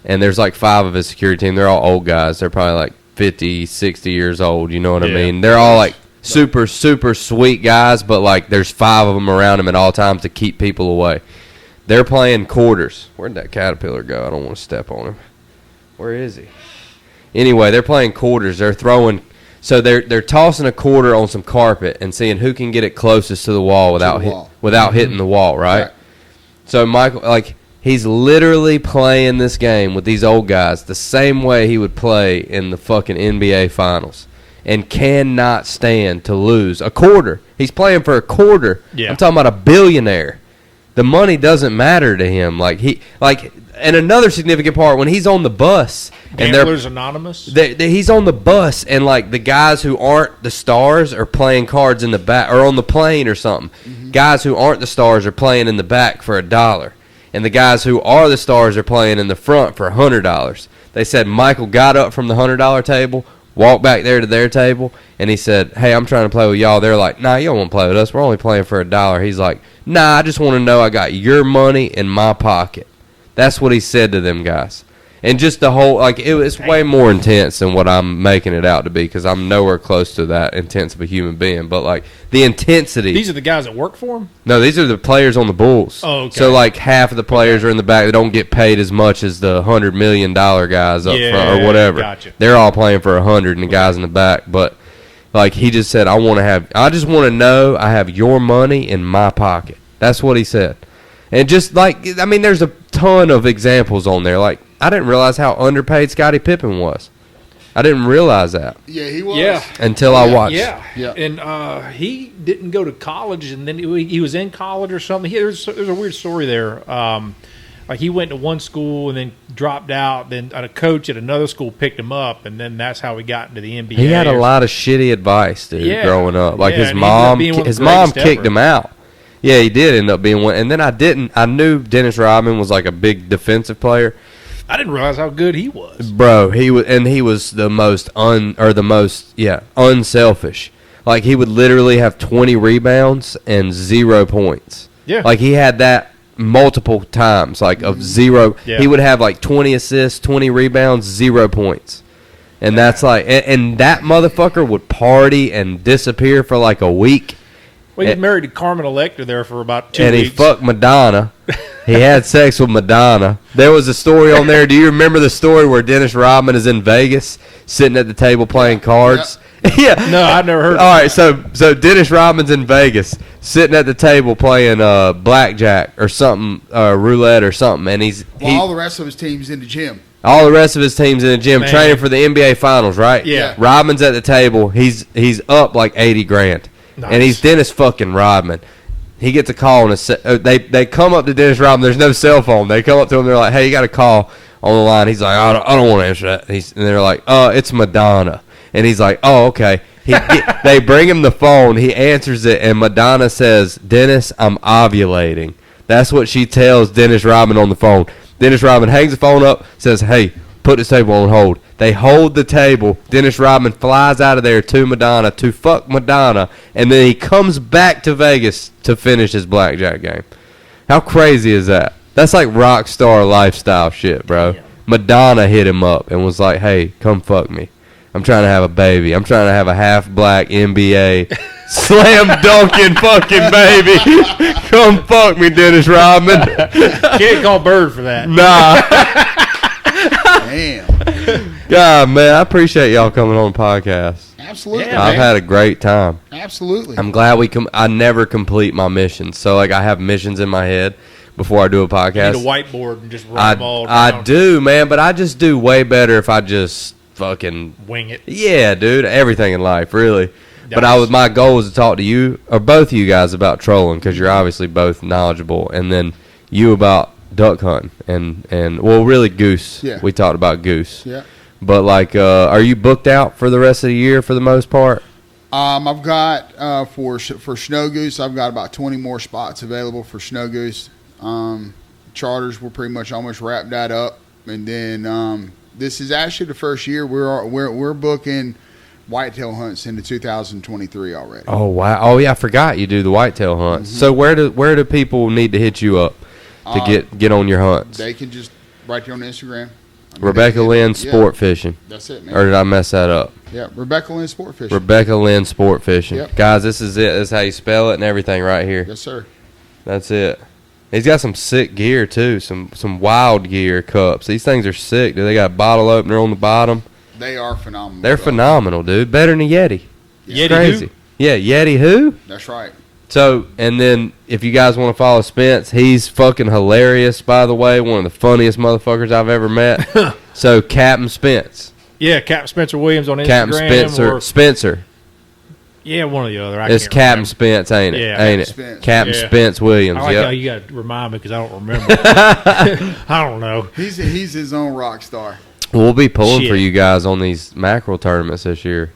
and there's like 5 of his security team. They're all old guys. They're probably like 50, 60 years old, you know what I mean? They're all like super, super sweet guys, but like there's 5 of them around him at all times to keep people away. They're playing quarters. Where'd that caterpillar go? I don't want to step on him. Where is he? Anyway, they're playing quarters. They're throwing, so they're tossing a quarter on some carpet and seeing who can get it closest to the wall without hitting the wall, right? So Michael, like, he's literally playing this game with these old guys the same way he would play in the fucking NBA Finals and cannot stand to lose a quarter. He's playing for a quarter. Yeah. I'm talking about a billionaire. The money doesn't matter to him. And another significant part, when he's on the bus. Gamblers Anonymous? He's on the bus, and like the guys who aren't the stars are playing cards in the back or on the plane or something. Mm-hmm. Guys who aren't the stars are playing in the back for $1. And the guys who are the stars are playing in the front for $100. They said Michael got up from the $100 table, walked back there to their table, and he said, hey, I'm trying to play with y'all. They're like, nah, you don't want to play with us. We're only playing for $1. He's like, nah, I just want to know I got your money in my pocket. That's what he said to them guys. And just the whole, like, it's way more intense than what I'm making it out to be, because I'm nowhere close to that intense of a human being. But, like, the intensity. These are the guys that work for him? No, these are the players on the Bulls. Oh, okay. So, like, half of the players are in the back. They don't get paid as much as the $100 million guys up front or whatever. Gotcha. They're all playing for 100, and the guys in the back. But, like, he just said, I just want to know I have your money in my pocket. That's what he said. And just, like, I mean, there's a ton of examples on there. Like, I didn't realize how underpaid Scottie Pippen was. I didn't realize that. Yeah, he was. Yeah. Until I watched. Yeah. And he didn't go to college, and then he was in college or something. There's a weird story there. Like, he went to one school and then dropped out. Then a coach at another school picked him up, and then that's how he got into the NBA. He had a lot of shitty advice, dude, growing up. Like, his mom kicked him out. Yeah, he did end up being one. And then I knew Dennis Rodman was like a big defensive player. I didn't realize how good he was. Bro, he was the most unselfish. Like, he would literally have 20 rebounds and 0 points. Yeah. Like, he had that multiple times, like, of 0. Yeah. He would have, like, 20 assists, 20 rebounds, 0 points. And that's like, and that motherfucker would party and disappear for like a week. Well, he was married to Carmen Electra there for about 2 weeks. And he fucked Madonna. He had sex with Madonna. There was a story on there. Do you remember the story where Dennis Rodman is in Vegas sitting at the table playing cards? Yeah. No, I've never heard of All that. right, so Dennis Rodman's in Vegas sitting at the table playing blackjack or something, roulette or something, and all the rest of his team's in the gym. All the rest of his team's in the gym training for the NBA Finals, right? Yeah. Rodman's at the table. He's up like $80,000. Nice. And he's Dennis fucking Rodman. He gets a call, and they come up to Dennis Rodman. There's no cell phone. They come up to him. They're like, hey, you got a call on the line. He's like, I don't want to answer that. And they're like, it's Madonna. And he's like, oh, okay. They bring him the phone. He answers it, and Madonna says, Dennis, I'm ovulating. That's what she tells Dennis Rodman on the phone. Dennis Rodman hangs the phone up, says, hey, put this table on hold. They hold the table. Dennis Rodman flies out of there to Madonna to fuck Madonna, and then he comes back to Vegas to finish his blackjack game. How crazy is that? That's like rock star lifestyle shit, bro. Yeah. Madonna hit him up and was like, hey, come fuck me. I'm trying to have a baby. I'm trying to have a half-black NBA slam dunking fucking baby. Come fuck me, Dennis Rodman. Can't call Bird for that. Nah. Damn. God, man, I appreciate y'all coming on the podcast. Absolutely. Yeah, I've had a great time. Absolutely. I'm glad I never complete my missions. So, like, I have missions in my head before I do a You podcast. need a whiteboard and just write them all down. I do, man, but I just do way better if I just fucking Wing it. yeah, dude. Everything in life, really. But Nice. my goal was to talk to you or both of you guys about trolling because you're obviously both knowledgeable, and then you about duck hunting and well, really goose. Yeah. We talked about goose. Yeah. But like, are you booked out for the rest of the year for the most part? I've got for Snow Goose, I've got about 20 more spots available for Snow Goose. Charters, we're pretty much almost wrapped that up, and then this is actually the first year we're booking whitetail hunts into 2023 already. Oh wow! Oh yeah, I forgot you do the whitetail hunts. Mm-hmm. So where do people need to hit you up to get on your hunts? They can just right there on Instagram. Rebecca Lynn Sport Fishing. That's it, man. Or did I mess that up? Yeah, Rebecca Lynn Sport Fishing. Rebecca Lynn Sport Fishing. Yep. Guys, this is it. This is how you spell it and everything right here. Yes, sir. That's it. He's got some sick gear too. Some wild gear cups. These things are sick, dude. They got a bottle opener on the bottom. They are phenomenal. They're phenomenal, dude. Better than a Yeti. Yeti Crazy. who? Yeah, Yeti who? That's right. So, and then if you guys want to follow Spence, he's fucking hilarious, by the way. One of the funniest motherfuckers I've ever met. So, Captain Spence. Yeah, Captain Spencer Williams on Instagram. Captain Spencer. Yeah, one or the other. It's Captain Spence, ain't it? Yeah, ain't it? Spence. Captain Yeah. Spence Williams. I like Yep. how you got to remind me because I don't remember. I don't know. He's his own rock star. We'll be pulling for Shit. you guys on these mackerel tournaments this year.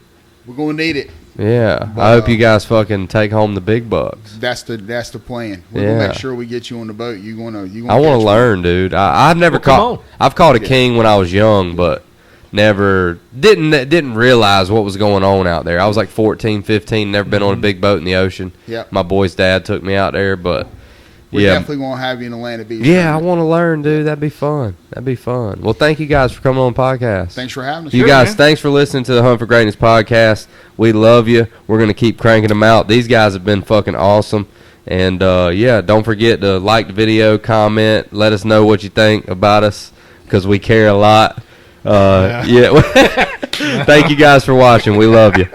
We're gonna need it. Yeah, I hope you guys fucking take home the big bucks. That's the plan. We're Yeah. gonna make sure we get you on the boat. You gonna. I want to learn, dude. I've never Well, come caught. on. I've caught a king when I was young, but never didn't realize what was going on out there. I was like 14, 15, never been on a big boat in the ocean. Yep. My boy's dad took me out there, but We're Yeah. definitely going to have you in Atlantic Beach. Yeah, I tournament. want to learn, dude. That'd be fun. Well, thank you guys for coming on the podcast. Thanks for having us. You Sure, guys, man. thanks for listening to the Hunt for Greatness podcast. We love you. We're going to keep cranking them out. These guys have been fucking awesome. And, yeah, don't forget to like the video, comment, let us know what you think about us because we care a lot. Yeah. Thank you guys for watching. We love you.